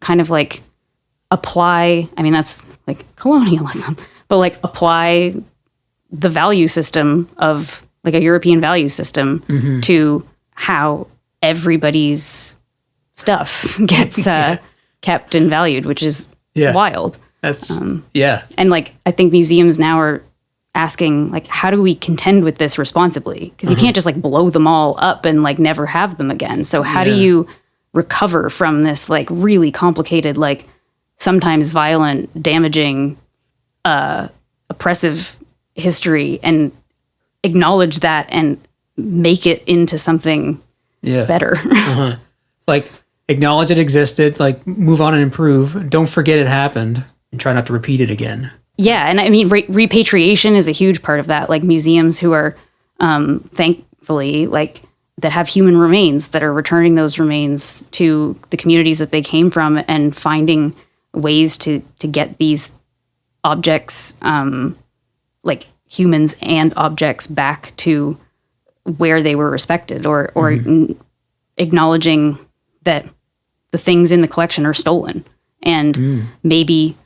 kind of like apply, I mean, that's like colonialism, but like apply the value system of like a European value system to how everybody's stuff gets kept and valued, which is wild. That's and like I think museums now are asking like, how do we contend with this responsibly? Because you can't just like blow them all up and like never have them again. So how do you recover from this like really complicated, like sometimes violent, damaging, oppressive history and acknowledge that and make it into something better? Like acknowledge it existed, like move on and improve. Don't forget it happened and try not to repeat it again. Yeah. And I mean, repatriation is a huge part of that. Like museums who are thankfully like that have human remains that are returning those remains to the communities that they came from and finding ways to get these objects, like humans and objects, back to where they were respected, or acknowledging that the things in the collection are stolen. And maybe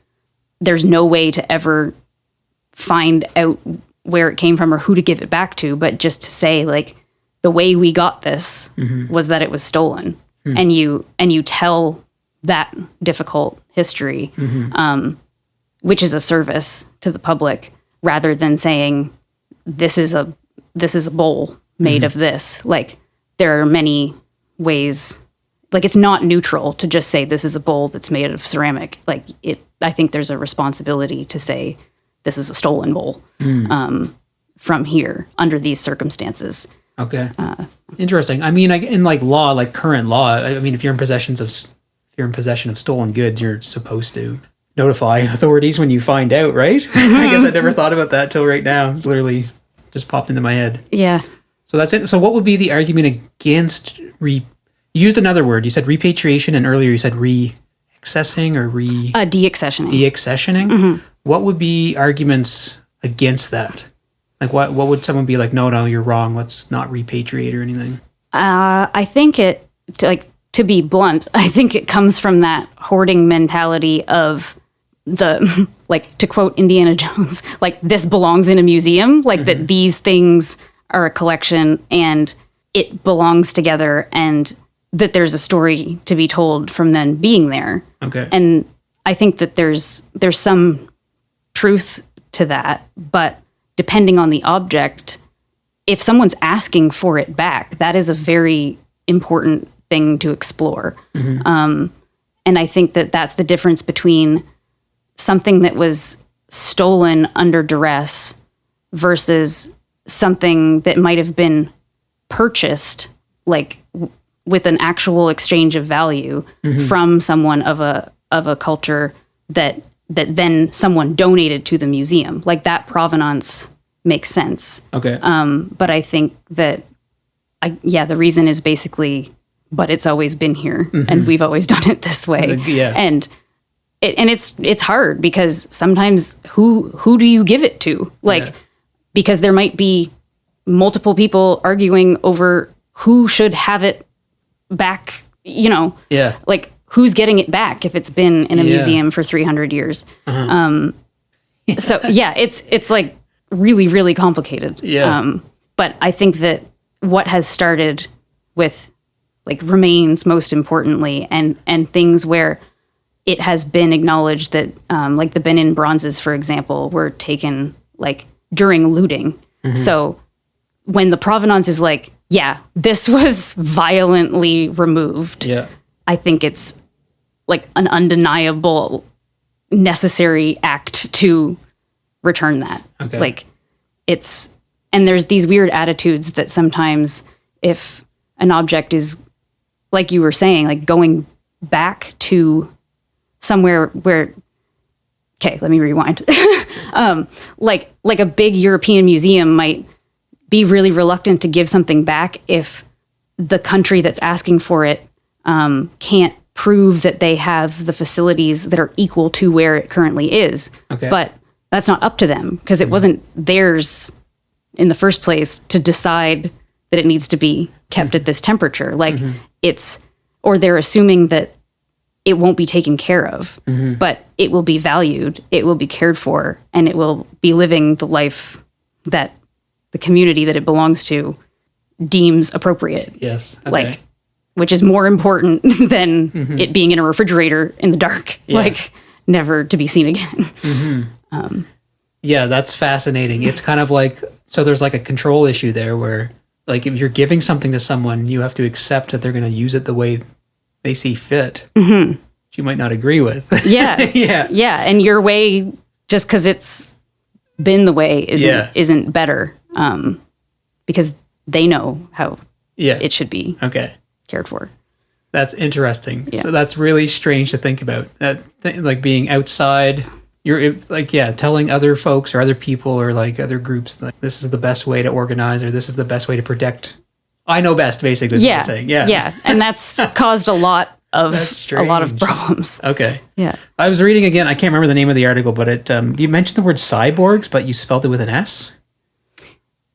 there's no way to ever find out where it came from or who to give it back to, but just to say like, the way we got this was that it was stolen. and you tell that difficult history, which is a service to the public, rather than saying this is a bowl made of this. Like, there are many ways. Like, it's not neutral to just say this is a bowl that's made of ceramic. Like, I think there's a responsibility to say this is a stolen bowl from here under these circumstances. Okay. Interesting. I mean, in like law, like current law, I mean, if you're in possession of stolen goods, you're supposed to notify authorities when you find out, right? I guess I never thought about that till right now. It's literally just popped into my head. Yeah. So that's it. So what would be the argument against you used another word. You said repatriation, and earlier you said re-accessing or deaccessioning. Deaccessioning? What would be arguments against that? Like, what would someone be like, no, you're wrong, let's not repatriate or anything? I think to be blunt, I think it comes from that hoarding mentality of the, like, to quote Indiana Jones, like, this belongs in a museum, like that these things are a collection and it belongs together, and that there's a story to be told from them being there. Okay. And I think that there's some truth to that, but depending on the object, if someone's asking for it back, that is a very important thing to explore. And I think that that's the difference between something that was stolen under duress versus something that might have been purchased, like with an actual exchange of value from someone of a culture that then someone donated to the museum. Like, that provenance makes sense. Okay. But I think that the reason is basically, but it's always been here and we've always done it this way. And it's hard because sometimes who do you give it to? Like, because there might be multiple people arguing over who should have it back, like, who's getting it back if it's been in a museum for 300 years. So it's like really, really complicated. But I think that what has started with, like, remains most importantly, and things where it has been acknowledged that, like the Benin bronzes, for example, were taken, like, during looting. So when the provenance is like, this was violently removed, I think it's like an undeniable necessary act to return that. Okay. Like, and there's these weird attitudes that sometimes if an object is, like you were saying, like going back to somewhere where, okay, let me rewind. Like a big European museum might be really reluctant to give something back if the country that's asking for it can't prove that they have the facilities that are equal to where it currently is. Okay. But that's not up to them because it wasn't theirs in the first place to decide that it needs to be kept at this temperature. Like or they're assuming that it won't be taken care of, but it will be valued, it will be cared for, and it will be living the life that the community that it belongs to deems appropriate. Yes. Okay. Like, which is more important than it being in a refrigerator in the dark, like never to be seen again. That's fascinating. It's kind of like, so there's like a control issue there where, like, if you're giving something to someone, you have to accept that they're going to use it the way they see fit, which you might not agree with. And your way, just because it's been the way, isn't better, because they know how it should be cared for. That's interesting. So that's really strange to think about. Like being outside, you're like, telling other folks or other people or like other groups, like, this is the best way to organize or this is the best way to protect. I know best, basically, is what I'm saying. And that's caused a lot of problems. Okay. Yeah. I was reading again, I can't remember the name of the article, but you mentioned the word cyborgs, but you spelled it with an S?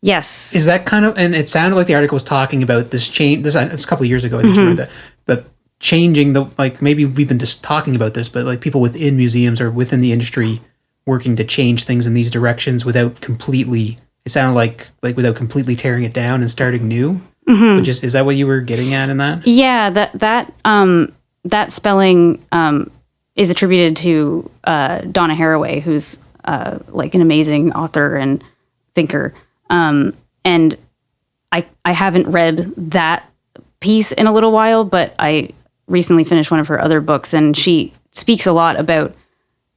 Yes. Is that kind of, and it sounded like the article was talking about this change, it's a couple of years ago, I think you read that, but changing the, like, maybe we've been just talking about this, but like people within museums or within the industry working to change things in these directions without completely, it sounded like without completely tearing it down and starting new. Which is that what you were getting at in that? Yeah, that spelling is attributed to Donna Haraway, who's like an amazing author and thinker. And I haven't read that piece in a little while, but I recently finished one of her other books, and she speaks a lot about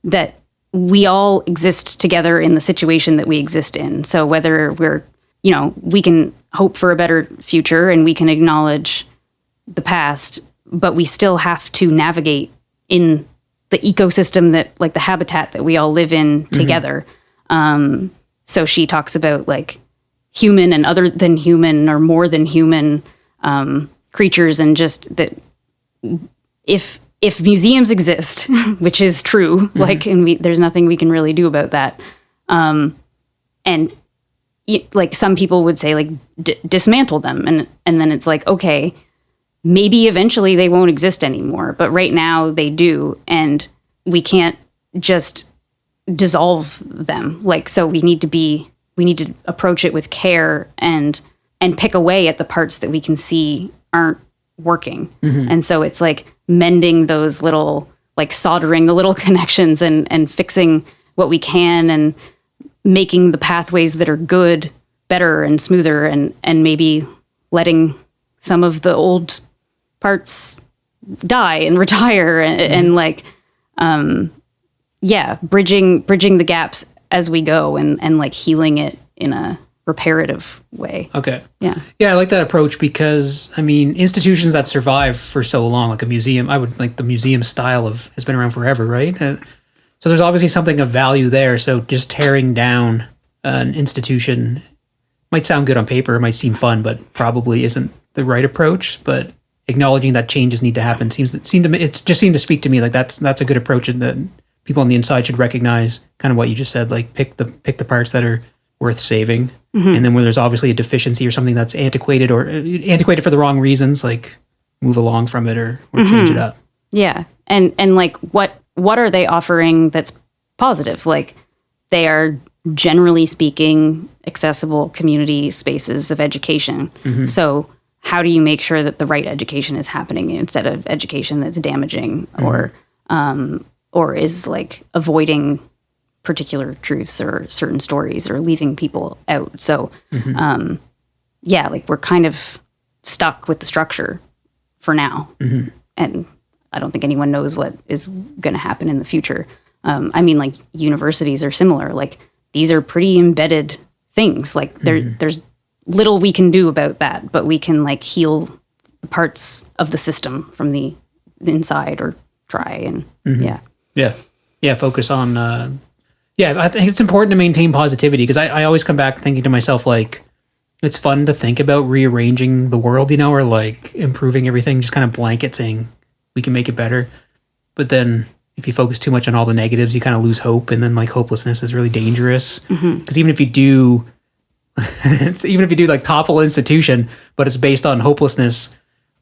that we all exist together in the situation that we exist in. So whether we're, we can hope for a better future and we can acknowledge the past, but we still have to navigate in the ecosystem that, like, the habitat that we all live in together. So she talks about, like, human and other than human or more than human creatures, and just that if museums exist, which is true, like, and there's nothing we can really do about that. And like, some people would say, like, dismantle them. And then it's like, okay, maybe eventually they won't exist anymore, but right now they do. And we can't just dissolve them. Like, so we need to approach it with care and pick away at the parts that we can see aren't working. And so it's like mending those little, like, soldering the little connections and fixing what we can and making the pathways that are good better and smoother, and maybe letting some of the old parts die and retire and like, bridging the gaps as we go and like healing it in a reparative way. Okay. Yeah. Yeah, I like that approach because, I mean, institutions that survive for so long, like a museum, I would like the museum style has been around forever, right? So there's obviously something of value there. So just tearing down an institution might sound good on paper, it might seem fun, but probably isn't the right approach. But acknowledging that changes need to happen seemed to speak to me like that's a good approach, and that people on the inside should recognize kind of what you just said, like pick the parts that are worth saving, and then where there's obviously a deficiency or something that's antiquated for the wrong reasons, like move along from it or change it up. Yeah, and like what are they offering that's positive? Like, they are, generally speaking, accessible community spaces of education. So how do you make sure that the right education is happening instead of education that's damaging or is like avoiding particular truths or certain stories or leaving people out? So like, we're kind of stuck with the structure for now. And I don't think anyone knows what is going to happen in the future. I mean, like, universities are similar. Like, these are pretty embedded things. Like, there's little we can do about that, but we can, like, heal parts of the system from the inside, or try. And focus on I think it's important to maintain positivity, because I always come back thinking to myself, like, it's fun to think about rearranging the world, or like improving everything, just kind of blanket saying we can make it better. But then if you focus too much on all the negatives, you kind of lose hope, and then, like, hopelessness is really dangerous. Because even if you do like topple institution, but it's based on hopelessness,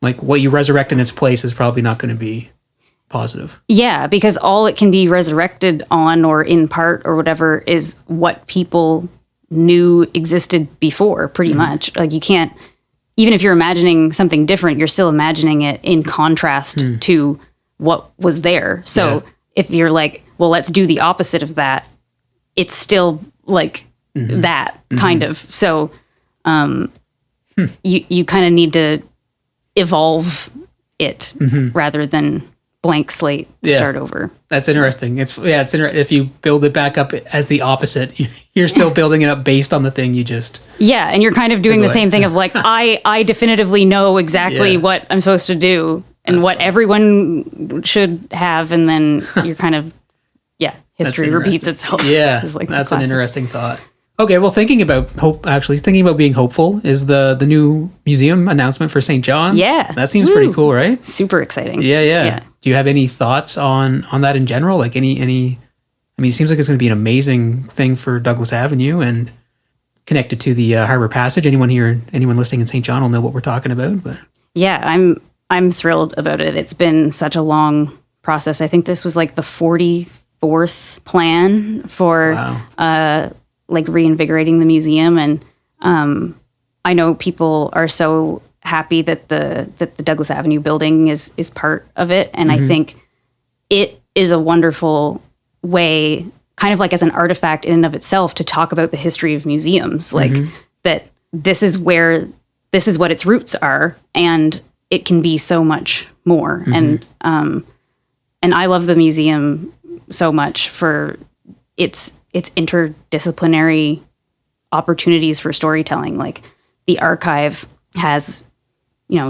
like, what you resurrect in its place is probably not going to be positive. Yeah, because all it can be resurrected on, or in part or whatever, is what people knew existed before, pretty much. Like, you can't, even if you're imagining something different, you're still imagining it in contrast to what was there. So if you're like, well, let's do the opposite of that, it's still like that kind of. So you kind of need to evolve it rather than blank slate, start over. That's interesting. It's if you build it back up as the opposite, you're still building it up based on the thing you just. Yeah, and you're kind of doing the same thing of like, I definitively know exactly what I'm supposed to do and that's what everyone should have, and then you're kind of history repeats itself. Yeah, like that's an interesting thought. Okay, well, thinking about being hopeful is the new museum announcement for St. John. Yeah. That seems pretty cool, right? Super exciting. Yeah. Do you have any thoughts on that in general? Like any, I mean, it seems like it's going to be an amazing thing for Douglas Avenue and connected to the Harbor Passage. Anyone listening in St. John will know what we're talking about. But yeah, I'm thrilled about it. It's been such a long process. I think this was like the 44th plan for like reinvigorating the museum, and I know people are so happy that the Douglas Avenue building is part of it. And I think it is a wonderful way, kind of like as an artifact in and of itself, to talk about the history of museums. Like that this is what its roots are, and it can be so much more. And I love the museum so much for its interdisciplinary opportunities for storytelling. Like the archive has,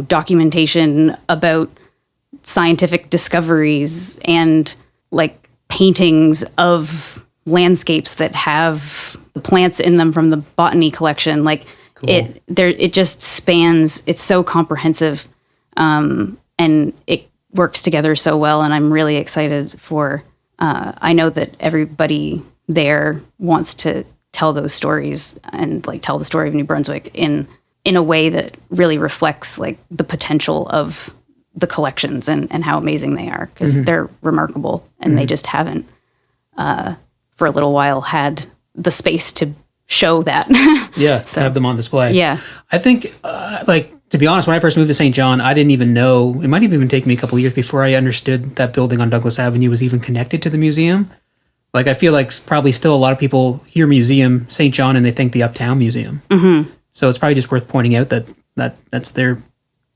documentation about scientific discoveries and like paintings of landscapes that have the plants in them from the botany collection. Like it just spans, it's so comprehensive, and it works together so well. And I'm really excited for, I know that everybody there wants to tell those stories and like tell the story of New Brunswick in a way that really reflects like the potential of the collections and how amazing they are, because they're remarkable, and they just haven't for a little while had the space to show that. To have them on display. I think to be honest, when I first moved to St. John, I didn't even know, it might have even taken me a couple of years before I understood that building on Douglas Avenue was even connected to the museum. Like, I feel like probably still a lot of people hear museum, St. John, and they think the Uptown Museum. So it's probably just worth pointing out that's there.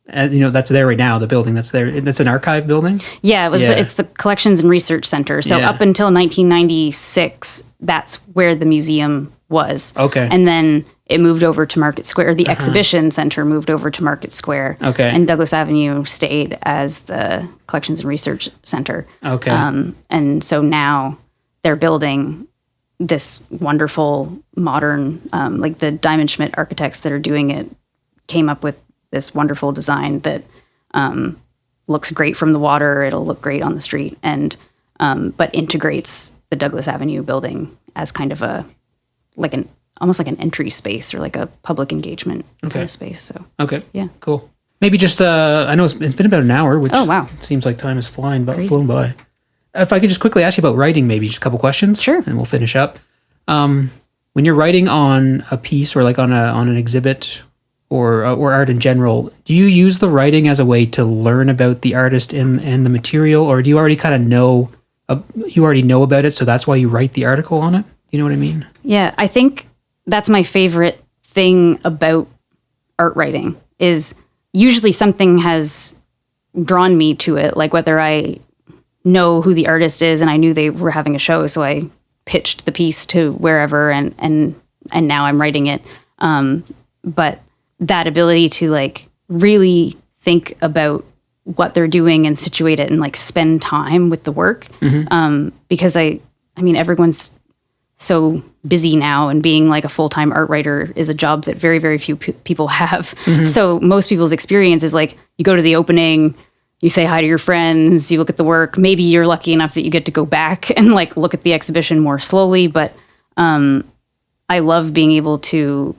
That's there right now, the building that's there. That's an archive building? Yeah, it's the Collections and Research Center. So up until 1996, that's where the museum was. Okay. And then it moved over to Market Square. The exhibition center moved over to Market Square. Okay. And Douglas Avenue stayed as the Collections and Research Center. Okay. And so now they're building this wonderful modern, like the Diamond Schmidt architects that are doing it came up with this wonderful design that looks great from the water. It'll look great on the street, and but integrates the Douglas Avenue building as kind of almost like an entry space or like a public engagement kind of space. So yeah, cool. Maybe just I know it's been about an hour, which wow, seems like time is flown by. If I could just quickly ask you about writing, maybe just a couple questions, sure, and we'll finish up. When you're writing on a piece or like on an exhibit or art in general, do you use the writing as a way to learn about the artist and the material, or do you already kind of know about it, so that's why you write the article on it? You know what I mean? Yeah, I think that's my favorite thing about art writing is usually something has drawn me to it, like whether I know who the artist is and I knew they were having a show, so I pitched the piece to wherever and now I'm writing it. But that ability to like really think about what they're doing and situate it and like spend time with the work. Because I mean, everyone's so busy now, and being like a full-time art writer is a job that very, very few people have. So most people's experience is like, you go to the opening, you say hi to your friends, you look at the work. Maybe you're lucky enough that you get to go back and like look at the exhibition more slowly. But I love being able to,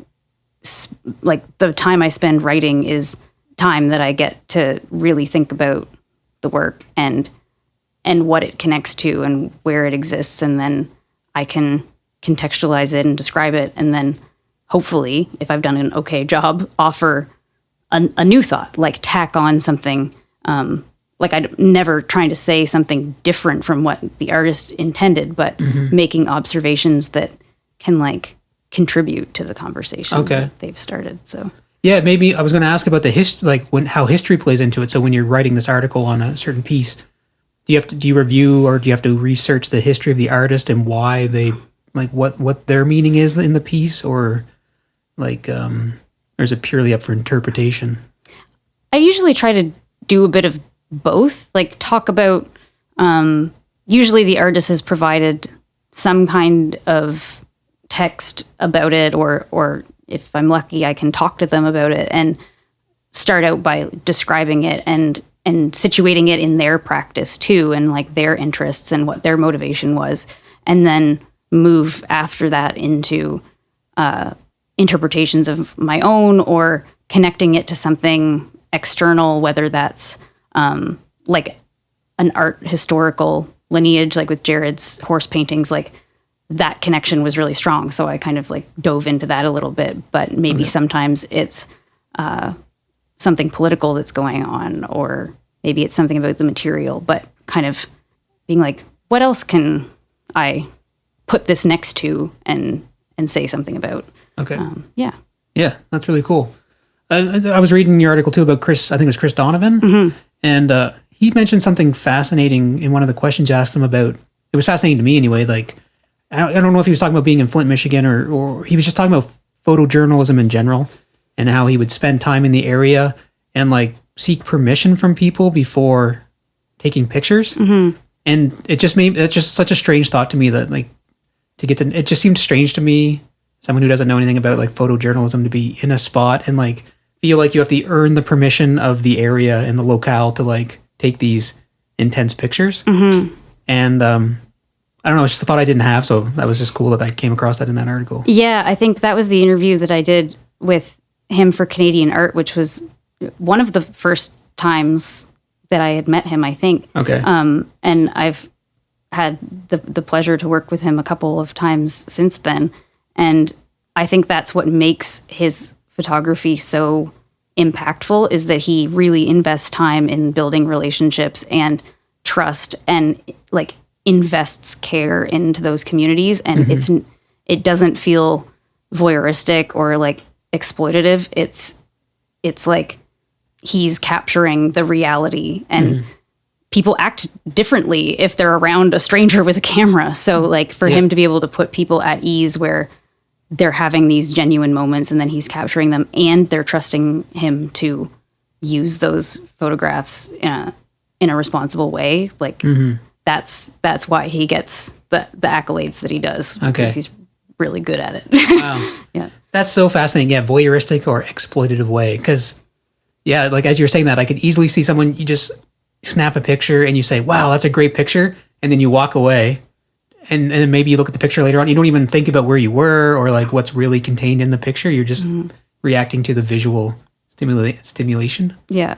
like, the time I spend writing is time that I get to really think about the work and what it connects to and where it exists. And then I can contextualize it and describe it. And then hopefully, if I've done an okay job, offer a new thought, like tack on something. Like I'm never trying to say something different from what the artist intended, but making observations that can like contribute to the conversation that they've started. So yeah, maybe I was going to ask about the how history plays into it. So when you're writing this article on a certain piece, do you review or do you have to research the history of the artist and why they like what their meaning is in the piece, or like or is it purely up for interpretation? I usually try to do a bit of both, like talk about, usually the artist has provided some kind of text about it, or if I'm lucky, I can talk to them about it and start out by describing it and situating it in their practice too, and like their interests and what their motivation was, and then move after that into interpretations of my own or connecting it to something external, whether that's like an art historical lineage, like with Jared's horse paintings. Like that connection was really strong. So I kind of like dove into that a little bit, but maybe sometimes it's something political that's going on, or maybe it's something about the material, but kind of being like, what else can I put this next to and say something about? Okay. Yeah. Yeah, that's really cool. I was reading your article too about Chris, I think it was Chris Donovan, and he mentioned something fascinating in one of the questions you asked him about. It was fascinating to me anyway. Like, I don't know if he was talking about being in Flint, Michigan, or he was just talking about photojournalism in general and how he would spend time in the area and like seek permission from people before taking pictures. And it just that's just such a strange thought to me that like it just seemed strange to me, someone who doesn't know anything about like photojournalism, to be in a spot and like feel like you have to earn the permission of the area and the locale to like take these intense pictures. And I don't know, it's just a thought I didn't have, so that was just cool that I came across that in that article. Yeah, I think that was the interview that I did with him for Canadian Art, which was one of the first times that I had met him, I think. Okay. And I've had the pleasure to work with him a couple of times since then. And I think that's what makes his photography so impactful, is that he really invests time in building relationships and trust, and like invests care into those communities. And it doesn't feel voyeuristic or like exploitative. It's like he's capturing the reality, and people act differently if they're around a stranger with a camera. So like for him to be able to put people at ease where they're having these genuine moments and then he's capturing them and they're trusting him to use those photographs in a responsible way. Like that's why he gets the accolades that he does, because he's really good at it. Wow. Yeah. That's so fascinating. Yeah. Voyeuristic or exploitative way. Cause yeah, like as you were saying that, I could easily see someone, you just snap a picture and you say, wow, that's a great picture. And then you walk away. And then maybe you look at the picture later on. You don't even think about where you were or like what's really contained in the picture. You're just reacting to the visual stimulation. Yeah.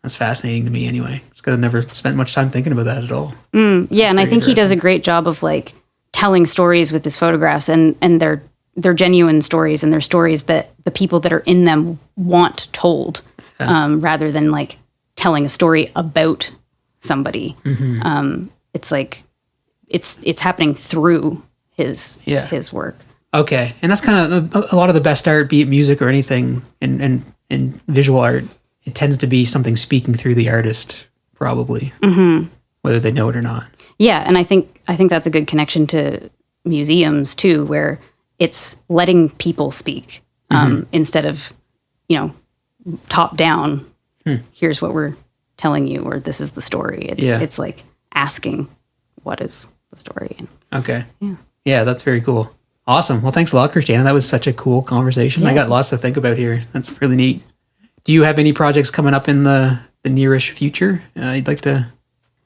That's fascinating to me anyway. Just because I've never spent much time thinking about that at all. Yeah, and I think he does a great job of like telling stories with his photographs, and they're genuine stories, and they're stories that the people that are in them want told, rather than like telling a story about somebody. It's like it's happening through his work. Okay, and that's kind of a lot of the best art, be it music or anything, and visual art. It tends to be something speaking through the artist, probably, whether they know it or not. Yeah, and I think that's a good connection to museums too, where it's letting people speak instead of, top down. Here's what we're telling you, or this is the story. It's like asking, what is the story? Okay. Yeah, that's very cool. Awesome. Well, thanks a lot, Christiana. That was such a cool conversation. I got lots to think about here. That's really neat. Do you have any projects coming up in the nearish future you'd like to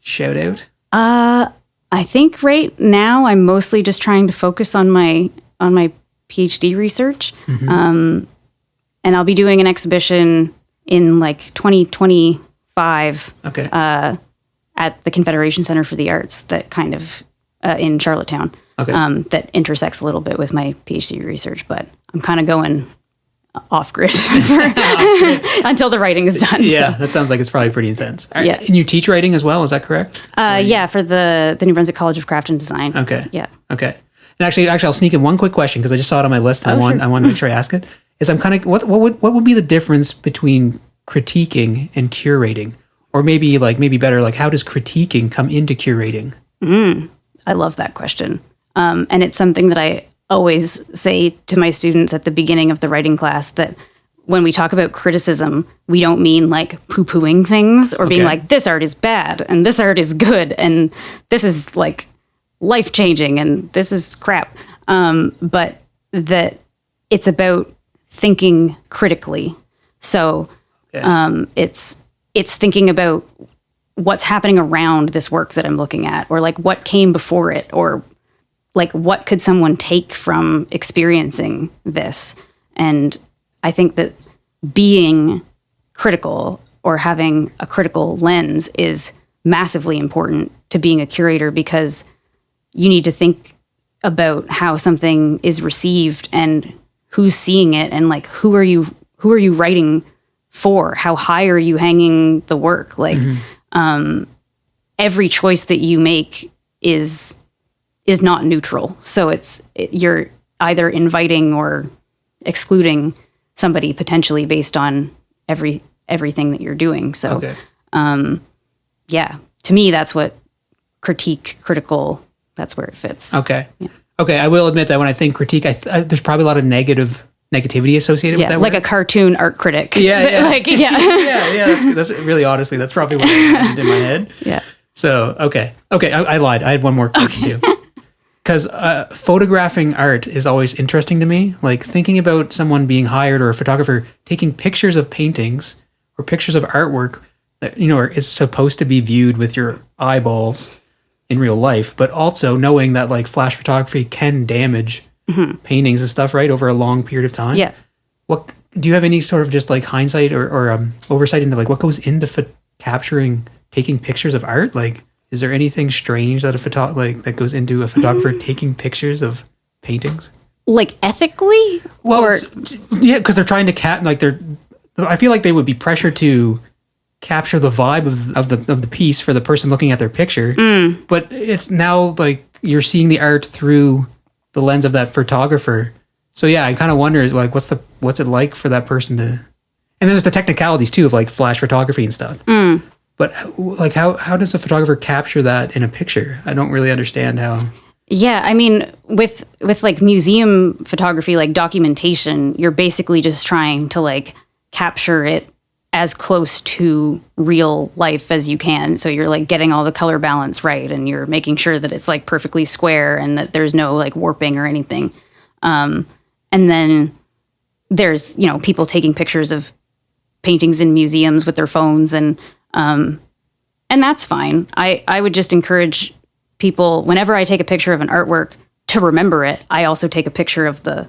shout out? I think right now I'm mostly just trying to focus on my PhD research. And I'll be doing an exhibition in like 2025 at the Confederation Center for the Arts, that kind of in Charlottetown, that intersects a little bit with my PhD research, but I'm kind of going off grid until the writing is done. Yeah, so. That sounds like it's probably pretty intense. Yeah. And you teach writing as well, is that correct? Yeah, for the New Brunswick College of Craft and Design. Okay. Yeah. Okay. And actually, I'll sneak in one quick question because I just saw it on my list and I want to make sure I ask it. Is I'm kind of what would be the difference between critiquing and curating, or maybe better, like how does critiquing come into curating? I love that question, and it's something that I always say to my students at the beginning of the writing class, that when we talk about criticism, we don't mean like poo-pooing things or being like, this art is bad and this art is good and this is like life-changing and this is crap. But that it's about thinking critically. So it's thinking about what's happening around this work that I'm looking at, or like what came before it, or like what could someone take from experiencing this. And I think that being critical or having a critical lens is massively important to being a curator, because you need to think about how something is received and who's seeing it, and like who are you writing for? How high are you hanging the work? Like every choice that you make is not neutral. So you're either inviting or excluding somebody potentially based on everything that you're doing. So to me, that's what critical, that's where it fits. Okay. Yeah. Okay. I will admit that when I think critique, there's probably a lot of negativity associated with that like word. a cartoon art critic. Yeah. Like, That's really, honestly, that's probably what I did in my head. Yeah. So, okay. I lied. I had one more question too. Because photographing art is always interesting to me. Like thinking about someone being hired or a photographer taking pictures of paintings or pictures of artwork that, is supposed to be viewed with your eyeballs in real life, but also knowing that like flash photography can damage paintings and stuff, right, over a long period of time. Yeah. What do you have any sort of just like hindsight or oversight into like what goes into taking pictures of art? Like, is there anything strange that that goes into a photographer taking pictures of paintings? Like ethically? Well, yeah, because they're trying to I feel like they would be pressured to capture the vibe of the piece for the person looking at their picture. But it's now like you're seeing the art through the lens of that photographer. So yeah, I kind of wonder like what's it like for that person to, and then there's the technicalities too of like flash photography and stuff. But like how does a photographer capture that in a picture? I don't really understand how. Yeah, I mean, with like museum photography, like documentation, you're basically just trying to like capture it as close to real life as you can. So you're like getting all the color balance right, and you're making sure that it's like perfectly square and that there's no like warping or anything. And then there's, people taking pictures of paintings in museums with their phones, and that's fine. I would just encourage people, whenever I take a picture of an artwork, to remember it. I also take a picture of the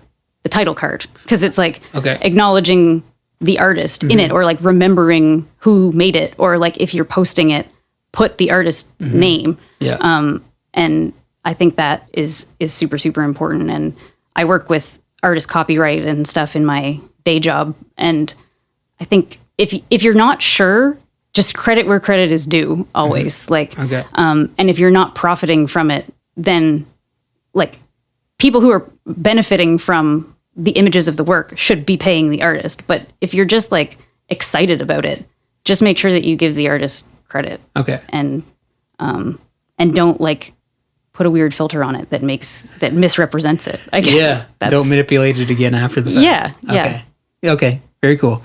title card, because it's like acknowledging the artist in it, or like remembering who made it, or like if you're posting it, put the artist name. Yeah. And I think that is super, super important. And I work with artist copyright and stuff in my day job. And I think if you're not sure, just credit where credit is due always. And if you're not profiting from it, then like people who are benefiting from the images of the work should be paying the artist. But if you're just like excited about it, just make sure that you give the artist credit. Okay. And don't like put a weird filter on it that misrepresents it, I guess. Yeah. Don't manipulate it again after the fact. Yeah. Okay. Very cool.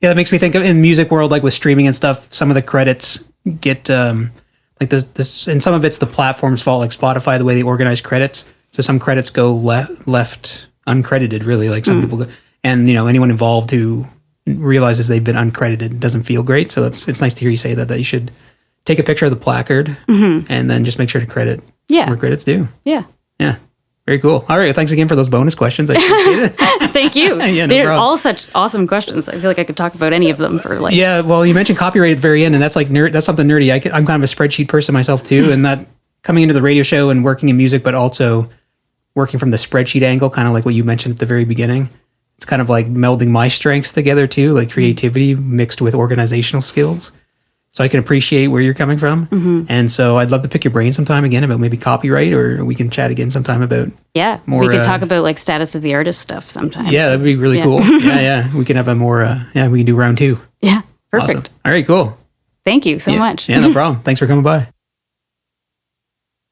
Yeah, that makes me think of in music world, like with streaming and stuff, some of the credits get like this, and some of it's the platform's fault, like Spotify, the way they organize credits. So some credits go left uncredited, really. Like some people go, and anyone involved who realizes they've been uncredited doesn't feel great. So it's nice to hear you say that you should take a picture of the placard and then just make sure to credit where credit's due. Yeah. Very cool. All right. Thanks again for those bonus questions. I appreciate it. Thank you. They're all such awesome questions. I feel like I could talk about any of them for like. Yeah. Well, you mentioned copyright at the very end, and that's like that's something nerdy. I'm kind of a spreadsheet person myself too, and that coming into the radio show and working in music, but also working from the spreadsheet angle, kind of like what you mentioned at the very beginning. It's kind of like melding my strengths together too, like creativity mixed with organizational skills. So I can appreciate where you're coming from. And so I'd love to pick your brain sometime again about maybe copyright, or we can chat again sometime about more. We could talk about like status of the artist stuff sometime. Yeah, that'd be really cool. Yeah. We can have a more, we can do round 2. Yeah, perfect. Awesome. All right, cool. Thank you so much. Yeah, no problem. Thanks for coming by.